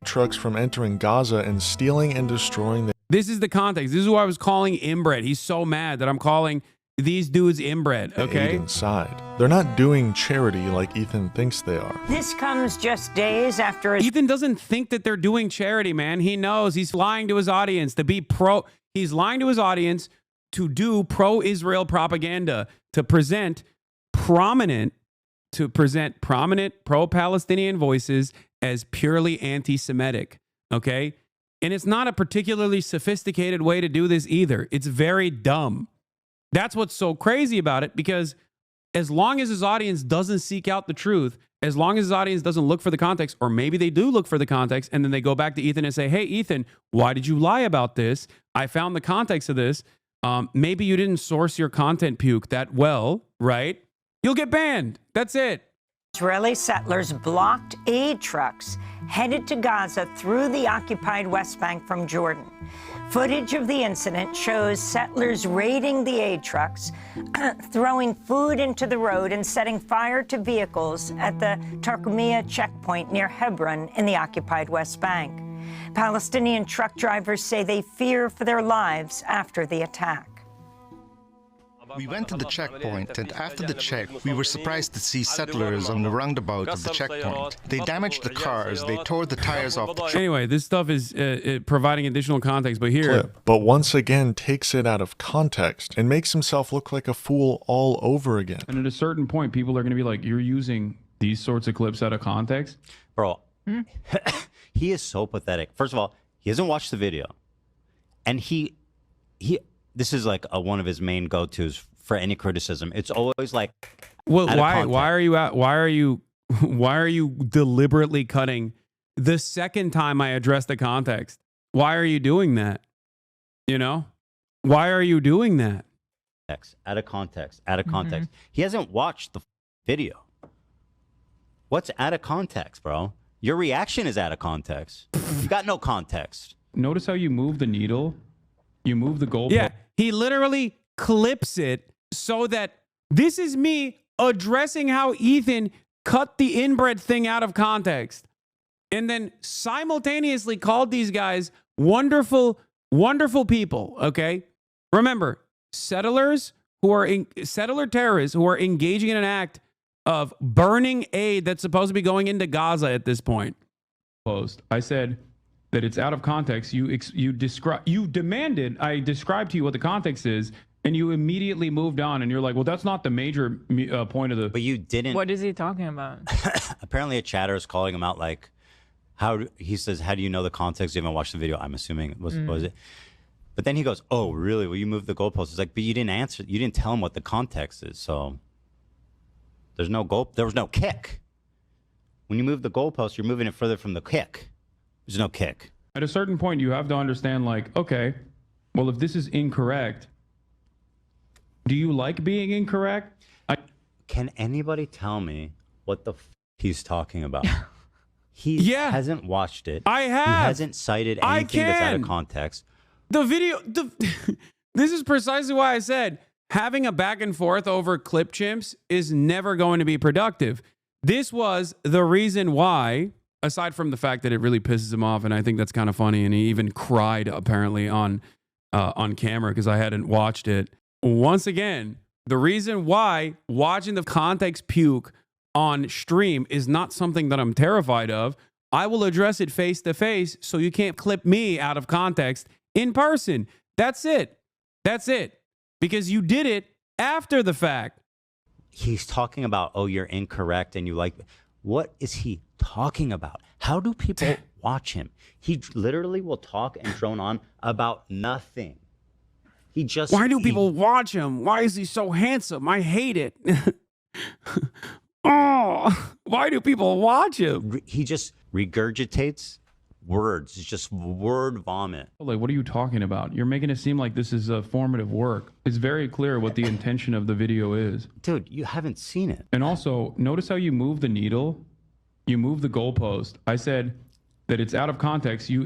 trucks from entering Gaza and stealing and destroying the... This is the context. This is who I was calling inbred. He's so mad that I'm calling these dudes inbred, okay? Inside. They're not doing charity like Ethan thinks they are. This comes just days after... Ethan doesn't think that they're doing charity, man. He knows he's lying to his audience to be He's lying to his audience to do pro-Israel propaganda, to present prominent pro-Palestinian voices as purely anti-Semitic, okay? And it's not a particularly sophisticated way to do this either. It's very dumb. That's what's so crazy about it, because as long as his audience doesn't seek out the truth, as long as his audience doesn't look for the context, or maybe they do look for the context, and then they go back to Ethan and say, hey, Ethan, why did you lie about this? I found the context of this. Maybe you didn't source your content puke that well, right? You'll get banned. That's it. Israeli settlers blocked aid trucks headed to Gaza through the occupied West Bank from Jordan. Footage of the incident shows settlers raiding the aid trucks, throwing food into the road and setting fire to vehicles at the Tarkumia checkpoint near Hebron in the occupied West Bank. Palestinian truck drivers say they fear for their lives after the attack. We went to the checkpoint, and after the check, we were surprised to see settlers on the roundabout of the checkpoint. They damaged the cars, they tore the tires off the truck. Anyway, this stuff is providing additional context, but here... But once again takes it out of context and makes himself look like a fool all over again. And at a certain point, people are going to be like, you're using these sorts of clips out of context? Bro, he is so pathetic. First of all, he hasn't watched the video. And this is like one of his main go-tos for any criticism. It's always like, well, why are you deliberately cutting the second time I address the context? Why are you doing that? You know, why are you doing that? Out of context. He hasn't watched the video. What's out of context, bro? Your reaction is out of context. You got no context. Notice how you move the needle. You move the goalpost. Yeah, he literally clips it so that this is me addressing how Ethan cut the inbred thing out of context and then simultaneously called these guys wonderful, wonderful people, okay? Remember, settler terrorists who are engaging in an act of burning aid that's supposed to be going into Gaza at this point. I said that it's out of context. You demanded I describe to you what the context is, and you immediately moved on, and you're like, well, that's not the major point of the... But you didn't... What is he talking about? Apparently a chatter is calling him out like, he says, how do you know the context? You haven't watched the video, I'm assuming. Was it? But then he goes, oh, really? Well, you moved the goalpost. It's like, but you didn't answer. You didn't tell him what the context is, so... There was no kick. When you move the goalpost, you're moving it further from the kick. There's no kick. At a certain point, you have to understand, like, okay, well, if this is incorrect, do you like being incorrect? Can anybody tell me what the he's talking about? He hasn't watched it. I have. He hasn't cited anything that's out of context. The video, this is precisely why I said having a back and forth over clip chimps is never going to be productive. This was the reason why aside from the fact that it really pisses him off, and I think that's kind of funny, and he even cried apparently on camera because I hadn't watched it. Once again, the reason why watching the context puke on stream is not something that I'm terrified of. I will address it face to face, so you can't clip me out of context in person. That's it. That's it. Because you did it after the fact. He's talking about, oh, you're incorrect and you like, what is he talking about? How do people watch him? He literally will talk and drone on about nothing. He just. Why do people watch him? Why is he so handsome? I hate it. Oh, why do people watch him? He just regurgitates words. It's just word vomit. Like, what are you talking about? You're making it seem like this is a formative work. It's very clear what the intention of the video is. Dude, you haven't seen it. And also, notice how you move the needle. You move the goalpost. I said that it's out of context. You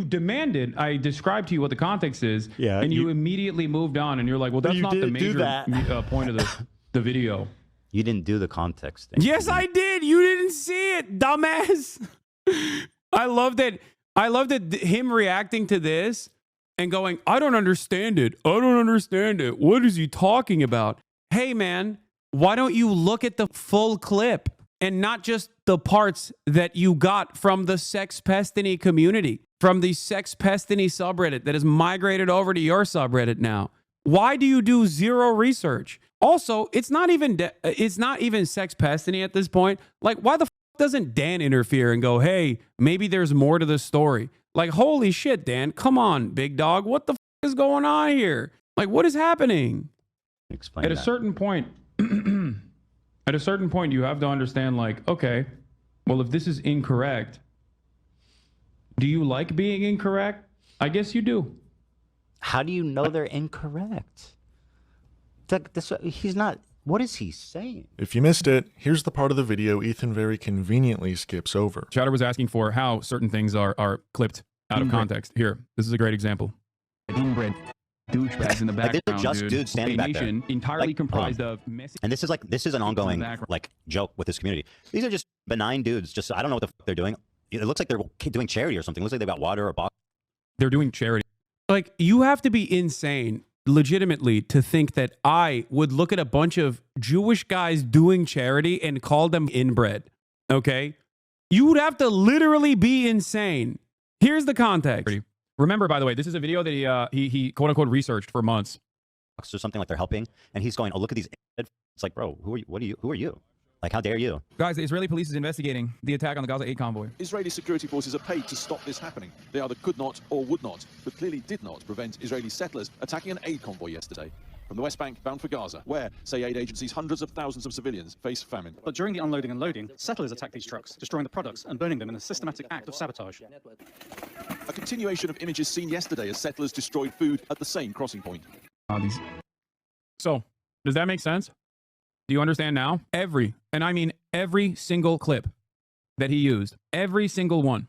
demanded I describe to you what the context is, and you immediately moved on. And you're like, well, that's not the major point of the video. You didn't do the context thing. Yes, I did. You didn't see it, dumbass. I love that him reacting to this and going, I don't understand it. I don't understand it. What is he talking about? Hey, man, why don't you look at the full clip and not just the parts that you got from the sex pestiny community, from the sex pestiny subreddit that has migrated over to your subreddit now? Why do you do zero research? Also, it's not even sex pestiny at this point. Like, why the doesn't Dan interfere and go, hey, maybe there's more to the story? Like, holy shit, Dan, come on, big dog. What the is going on here? Like, what is happening? Explain At a certain point, you have to understand, like, okay, well, if this is incorrect, do you like being incorrect? I guess you do. How do you know they're incorrect? He's not. What is he saying? If you missed it, here's the part of the video Ethan very conveniently skips over. Chatter was asking for how certain things are clipped out of context. Here, this is a great example. Inbred douchebags in the background. These are just dudes standing back there, entirely comprised of and this is an ongoing joke with this community. These are just benign dudes. Just I don't know what the fuck they're doing. It looks like they're doing charity or something. It looks like they've got water or box. They're doing charity. Like, you have to be insane legitimately to think that I would look at a bunch of Jewish guys doing charity and call them inbred. Okay? You would have to literally be insane. Here's the context. Remember, by the way, this is a video that he quote unquote researched for months. Or something like they're helping, and he's going, "Oh, look at these." It's like, bro, who are you? Who are you? Like, how dare you? Guys, the Israeli police is investigating the attack on the Gaza aid convoy. Israeli security forces are paid to stop this happening. They either could not or would not, but clearly did not prevent Israeli settlers attacking an aid convoy yesterday from the West Bank bound for Gaza, where, say aid agencies, hundreds of thousands of civilians face famine. But during the unloading and loading, settlers attacked these trucks, destroying the products and burning them in a systematic act of sabotage. A continuation of images seen yesterday as settlers destroyed food at the same crossing point. So, does that make sense? Do you understand now? Every single clip that he used, every single one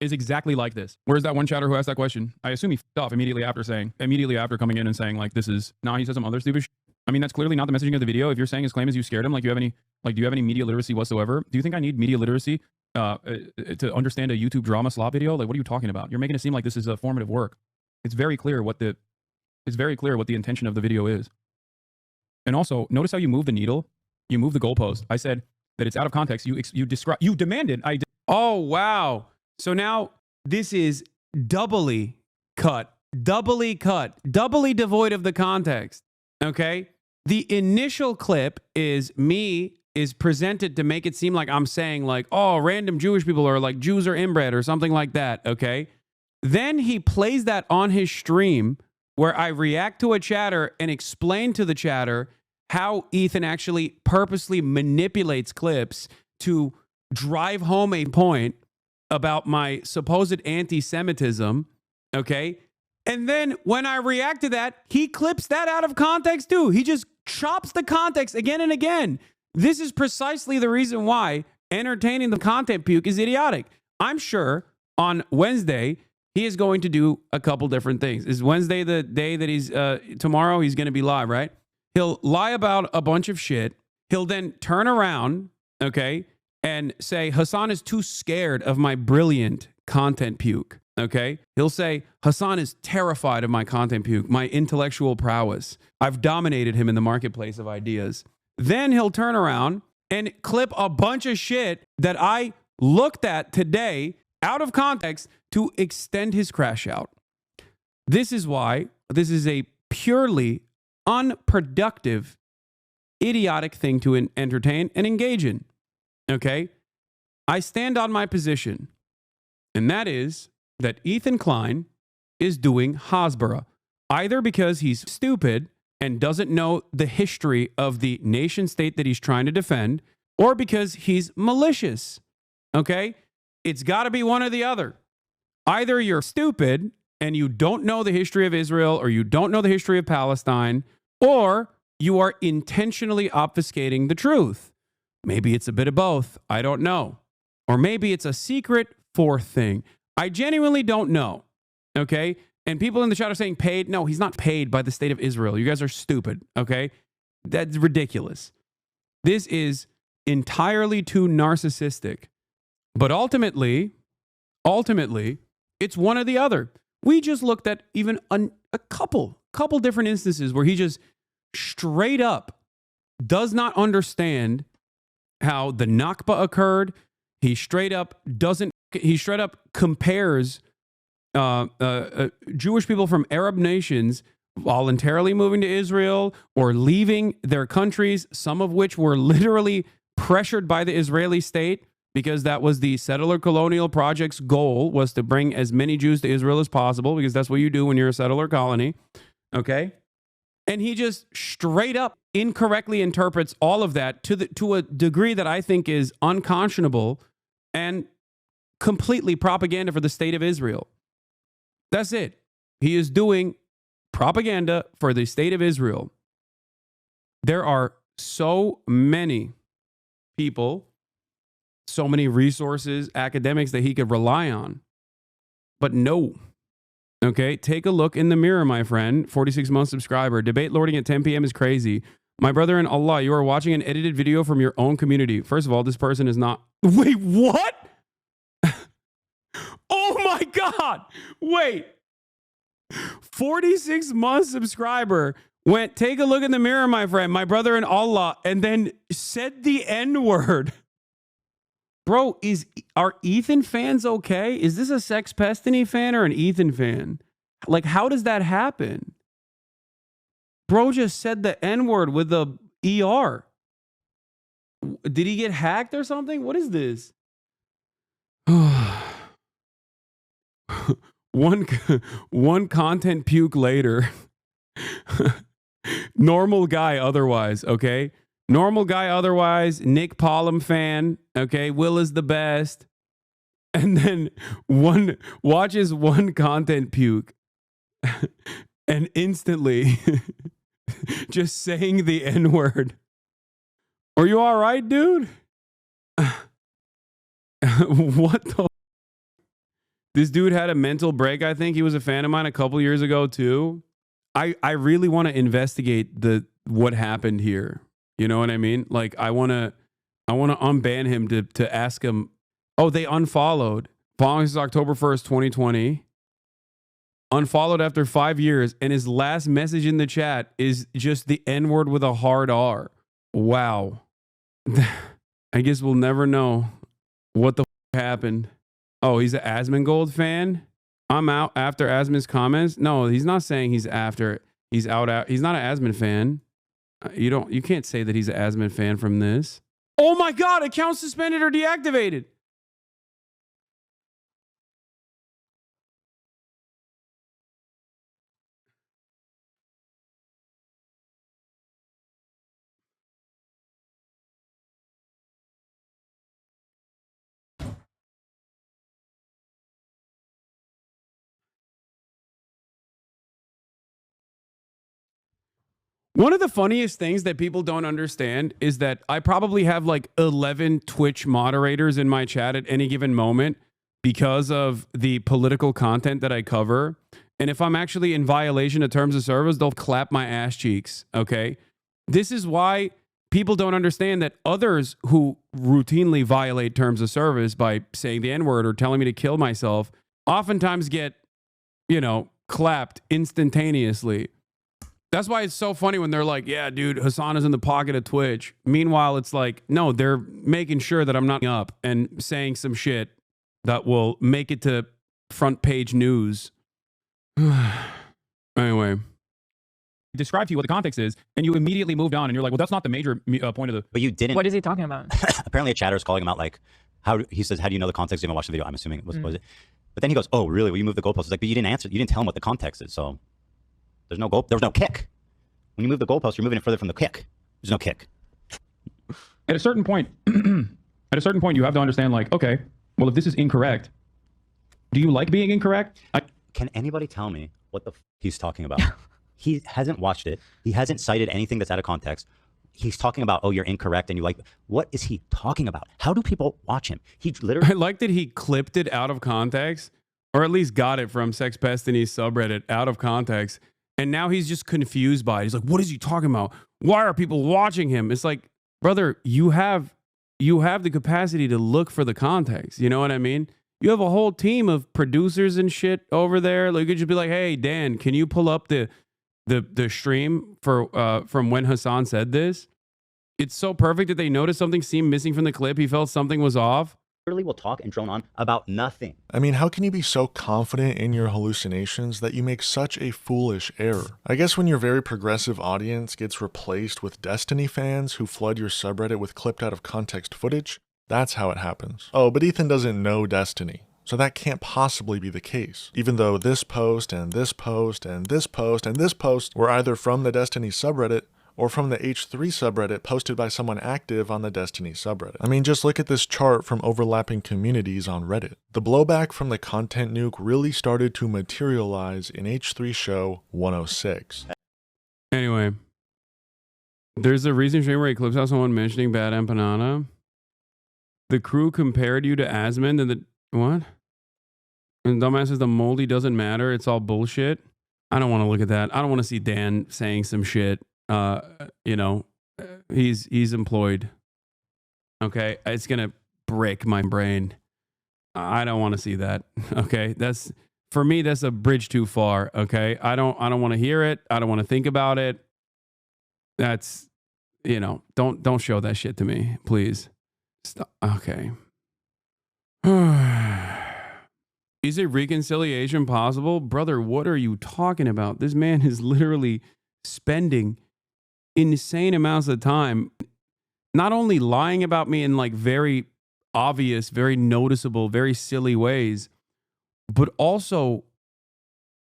is exactly like this. Where's that one chatter who asked that question? I assume he f***ed off immediately after coming in and saying, like, this is, he said some other stupid shit. I mean, that's clearly not the messaging of the video. If you're saying his claim is you scared him, do you have any media literacy whatsoever? Do you think I need media literacy to understand a YouTube drama slot video? Like, what are you talking about? You're making it seem like this is a formative work. It's very clear what the intention of the video is. And also, notice how you move the needle, you move the goalpost. I said that it's out of context. You demanded. Oh, wow. So now this is doubly cut, doubly devoid of the context. Okay. The initial clip is presented to make it seem like I'm saying, like, oh, random Jewish people are like Jews are inbred or something like that. Okay. Then he plays that on his stream where I react to a chatter and explain to the chatter how Ethan actually purposely manipulates clips to drive home a point about my supposed anti-Semitism, okay? And then when I react to that, he clips that out of context too. He just chops the context again and again. This is precisely the reason why entertaining the content puke is idiotic. I'm sure on Wednesday, he is going to do a couple different things. Is Wednesday the day that he's, tomorrow he's going to be live, right? He'll lie about a bunch of shit. He'll then turn around, okay, and say, Hasan is too scared of my brilliant content puke. Okay. He'll say, Hasan is terrified of my content puke, my intellectual prowess. I've dominated him in the marketplace of ideas. Then he'll turn around and clip a bunch of shit that I looked at today out of context to extend his crash out. This is why this is a purely unproductive, idiotic thing to entertain and engage in. Okay? I stand on my position, and that is that Ethan Klein is doing Hasbara, either because he's stupid and doesn't know the history of the nation state that he's trying to defend, or because he's malicious. Okay? It's got to be one or the other. Either you're stupid and you don't know the history of Israel, or you don't know the history of Palestine, or you are intentionally obfuscating the truth. Maybe it's a bit of both. I don't know. Or maybe it's a secret fourth thing. I genuinely don't know. Okay? And people in the chat are saying paid. No, he's not paid by the state of Israel. You guys are stupid. Okay? That's ridiculous. This is entirely too narcissistic. But ultimately, it's one or the other. We just looked at even a couple different instances where he just straight up does not understand how the Nakba occurred. He straight up compares Jewish people from Arab nations voluntarily moving to Israel or leaving their countries, some of which were literally pressured by the Israeli state, because that was the settler colonial project's goal, was to bring as many Jews to Israel as possible, because that's what you do when you're a settler colony. Okay? And he just straight up incorrectly interprets all of that to a degree that I think is unconscionable and completely propaganda for the state of Israel. That's it. He is doing propaganda for the state of Israel. There are so many people, so many resources, academics that he could rely on. But no. Okay, take a look in the mirror, my friend. 46-month subscriber. Debate lording at 10 p.m. is crazy. My brother in Allah, you are watching an edited video from your own community. First of all, this person is not... Wait, what? Oh my God. Wait. 46-month subscriber went, take a look in the mirror, my friend. My brother in Allah, and then said the N-word. Bro, are Ethan fans okay? Is this a Sex Pestiny fan or an Ethan fan? Like, how does that happen? Bro just said the N-word with the ER. Did he get hacked or something? What is this? One content puke later. Normal guy otherwise, okay? Normal guy otherwise, Nick Pollum fan, okay? Will is the best. And then watches one content puke and instantly just saying the N-word. Are you all right, dude? What the? This dude had a mental break, I think. He was a fan of mine a couple years ago, too. I really want to investigate what happened here. You know what I mean? Like, I want to unban him to ask him. Oh, they unfollowed. Following since October 1st, 2020. Unfollowed after 5 years. And his last message in the chat is just the N-word with a hard R. Wow. I guess we'll never know what the happened. Oh, he's an Asmongold fan? I'm out after Asmon's comments? No, he's not saying he's after. He's out. He's not an Asmon fan. You can't say that he's an Asmon fan from this. Oh my God, account suspended or deactivated. One of the funniest things that people don't understand is that I probably have like 11 Twitch moderators in my chat at any given moment because of the political content that I cover. And if I'm actually in violation of terms of service, they'll clap my ass cheeks. Okay. This is why people don't understand that others who routinely violate terms of service by saying the N-word or telling me to kill myself oftentimes get, you know, clapped instantaneously. That's why it's so funny when they're like, yeah, dude, Hasan is in the pocket of Twitch. Meanwhile, it's like, no, they're making sure that I'm not up and saying some shit that will make it to front page news. Anyway. Describe to you what the context is, and you immediately moved on, and you're like, well, that's not the major point of the... But you didn't... What is he talking about? Apparently a chatter is calling him out like, he says, how do you know the context? You haven't watched the video. I'm assuming it was it. But then he goes, oh, really? Well, you moved the goalpost. It's like, but you didn't answer. You didn't tell him what the context is, so there's no goal. There's no kick. When you move the goalpost, you're moving it further from the kick. There's no kick. At a certain point, you have to understand, like, okay, well, if this is incorrect, do you like being incorrect? Can anybody tell me what the he's talking about? He hasn't watched it. He hasn't cited anything that's out of context. He's talking about, oh, you're incorrect, and you like, what is he talking about? How do people watch him? He literally... I like that he clipped it out of context, or at least got it from Sex Pestini's subreddit out of context, and now he's just confused by it. He's like, what is he talking about? Why are people watching him? It's like, brother, you have the capacity to look for the context. You know what I mean? You have a whole team of producers and shit over there. Like, you could just be like, hey, Dan, can you pull up the stream for from when Hasan said this? It's so perfect that they noticed something seemed missing from the clip. He felt something was off. Literally will talk and drone on about nothing. I mean, how can you be so confident in your hallucinations that you make such a foolish error? I guess when your very progressive audience gets replaced with Destiny fans who flood your subreddit with clipped out of context footage, that's how it happens. Oh, but Ethan doesn't know Destiny. So that can't possibly be the case, even though this post and this post and this post and this post were either from the Destiny subreddit or from the H3 subreddit posted by someone active on the Destiny subreddit. I mean, just look at this chart from overlapping communities on Reddit. The blowback from the content nuke really started to materialize in H3 show 106. Anyway, there's a recent stream where he clips out someone mentioning bad empanada. The crew compared you to Asmund and the... What? And dumbass says the moldy doesn't matter. It's all bullshit. I don't want to look at that. I don't want to see Dan saying some shit. You know, he's employed. Okay, it's gonna break my brain. I don't want to see that. Okay, that's for me. That's a bridge too far. Okay, I don't want to hear it. I don't want to think about it. That's, you know, don't show that shit to me, please. Stop. Okay. Is a reconciliation possible? Brother, what are you talking about? This man is literally spending insane amounts of time not only lying about me in like very obvious, very noticeable, very silly ways, but also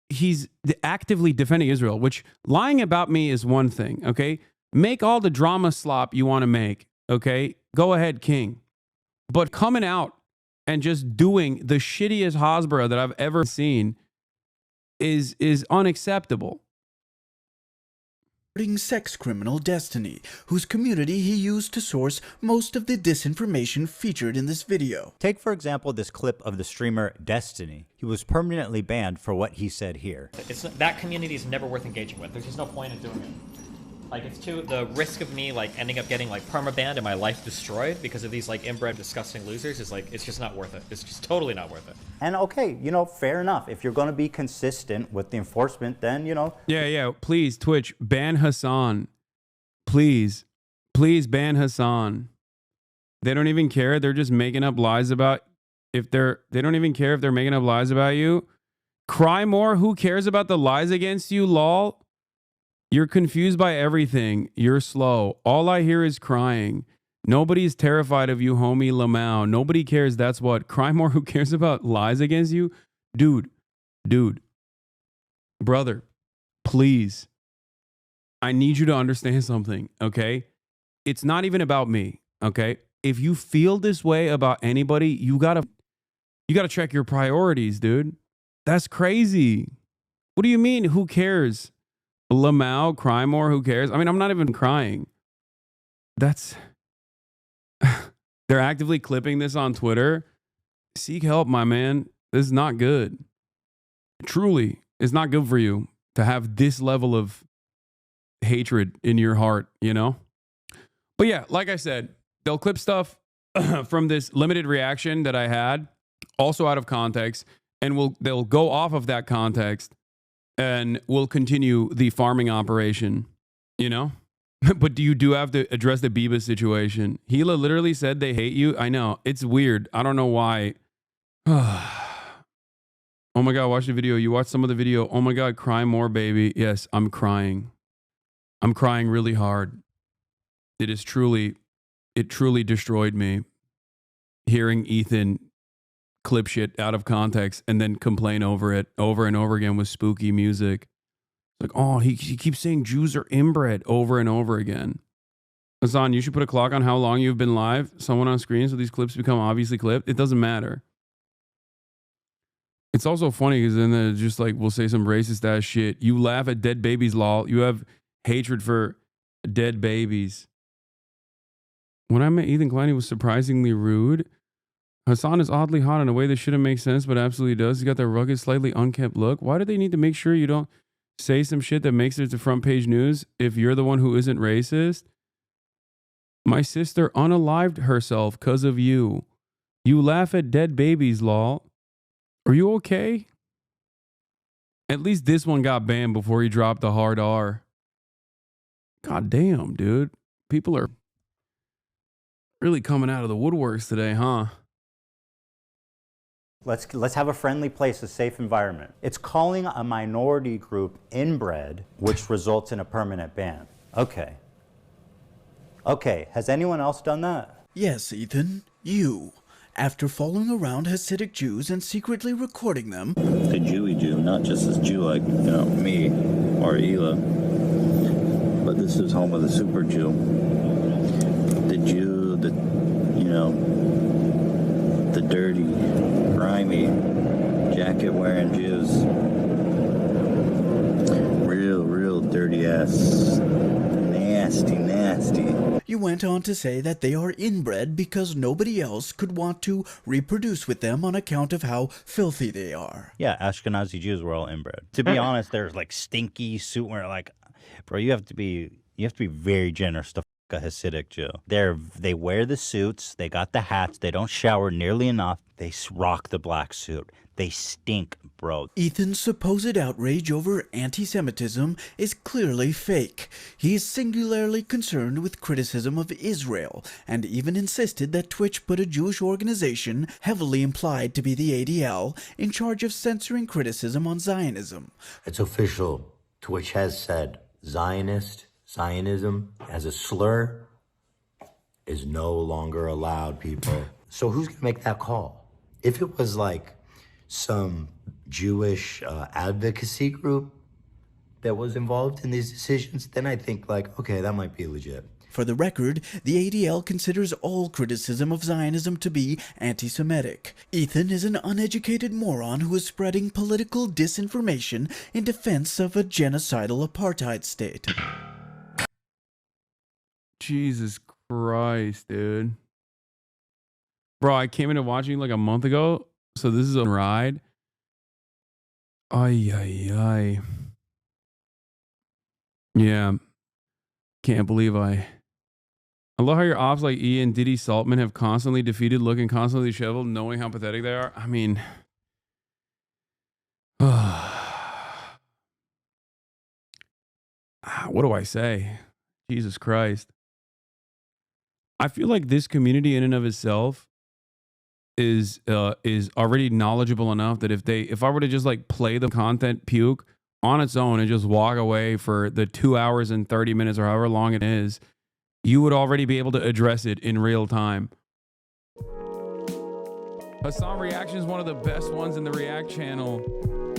he's actively defending Israel, which lying about me is one thing, okay? Make all the drama slop you want to make, okay? Go ahead, King. But coming out and just doing the shittiest Hasbara that I've ever seen is unacceptable. Sex criminal Destiny, whose community he used to source most of the disinformation featured in this video. Take, for example, this clip of the streamer Destiny. He was permanently banned for what he said here. That community is never worth engaging with. There's just no point in doing it. Like, it's too, the risk of me, like, ending up getting, like, permabanned and my life destroyed because of these, like, inbred, disgusting losers is, like, it's just not worth it. It's just totally not worth it. And, okay, you know, fair enough. If you're going to be consistent with the enforcement, then, you know. Yeah. Please, Twitch, ban Hasan. Please ban Hasan. They don't even care. They're just making up lies about, they don't even care if they're making up lies about you. Cry more. Who cares about the lies against you, lol? You're confused by everything. You're slow. All I hear is crying. Nobody's terrified of you, homie Lamau. Nobody cares. That's what. Cry more. Who cares about lies against you? Dude. Brother, please. I need you to understand something, okay? It's not even about me, okay? If you feel this way about anybody, you gotta check your priorities, dude. That's crazy. What do you mean? Who cares? Lamau, cry more, who cares? I mean, I'm not even crying. That's... They're actively clipping this on Twitter. Seek help, my man. This is not good. Truly, it's not good for you to have this level of hatred in your heart, you know? But yeah, like I said, they'll clip stuff from this limited reaction that I had, also out of context, and they'll go off of that context and we'll continue the farming operation, you know? But you do have to address the Biba situation. Gila literally said they hate you. I know. It's weird. I don't know why. Oh my God, watch the video. You watched some of the video. Oh my God, cry more, baby. Yes, I'm crying. I'm crying really hard. It truly destroyed me hearing Ethan clip shit out of context and then complain over it over and over again with spooky music. Like, oh, he keeps saying Jews are inbred over and over again. Hasan, you should put a clock on how long you've been live. Someone on screen so these clips become obviously clipped. It doesn't matter. It's also funny because then they're just like, we'll say some racist ass shit. You laugh at dead babies, lol. You have hatred for dead babies. When I met Ethan Klein, he was surprisingly rude. Hasan is oddly hot in a way that shouldn't make sense, but absolutely does. He's got that rugged, slightly unkempt look. Why do they need to make sure you don't say some shit that makes it to front page news if you're the one who isn't racist? My sister unalived herself because of you. You laugh at dead babies, lol. Are you okay? At least this one got banned before he dropped the hard R. God damn, dude. People are really coming out of the woodworks today, huh? Let's have a friendly place, a safe environment. It's calling a minority group inbred, which results in a permanent ban. Okay. Okay, has anyone else done that? Yes, Ethan, you. After following around Hasidic Jews and secretly recording them. The Jewy Jew, not just this Jew like, me or Hila, but this is home of the super Jew. The Jew, the dirty, grimy, jacket-wearing Jews. Real dirty ass. Nasty. You went on to say that they are inbred because nobody else could want to reproduce with them on account of how filthy they are. Yeah, Ashkenazi Jews were all inbred. To be honest, there's like stinky suit wearing, like, bro, you have to be very generous to a Hasidic Jew. They wear the suits, they got the hats, they don't shower nearly enough, they rock the black suit. They stink, bro. Ethan's supposed outrage over anti-Semitism is clearly fake. He is singularly concerned with criticism of Israel, and even insisted that Twitch put a Jewish organization, heavily implied to be the ADL, in charge of censoring criticism on Zionism. It's official. Twitch has said Zionism as a slur is no longer allowed, people. So who's going to make that call? If it was like some Jewish advocacy group that was involved in these decisions, then I think like, okay, that might be legit. For the record, the ADL considers all criticism of Zionism to be anti-Semitic. Ethan is an uneducated moron who is spreading political disinformation in defense of a genocidal apartheid state. Jesus Christ, dude. Bro, I came into watching like a month ago, so this is a ride. Ay. Yeah. Can't believe I love how your ops like E and Diddy Saltman have constantly defeated, looking constantly disheveled, knowing how pathetic they are. I mean, what do I say? Jesus Christ. I feel like this community in and of itself is already knowledgeable enough that if I were to just like play the content puke on its own and just walk away for the 2 hours and 30 minutes or however long it is, you would already be able to address it in real time. Hasan Reactions, one of the best ones in the React channel.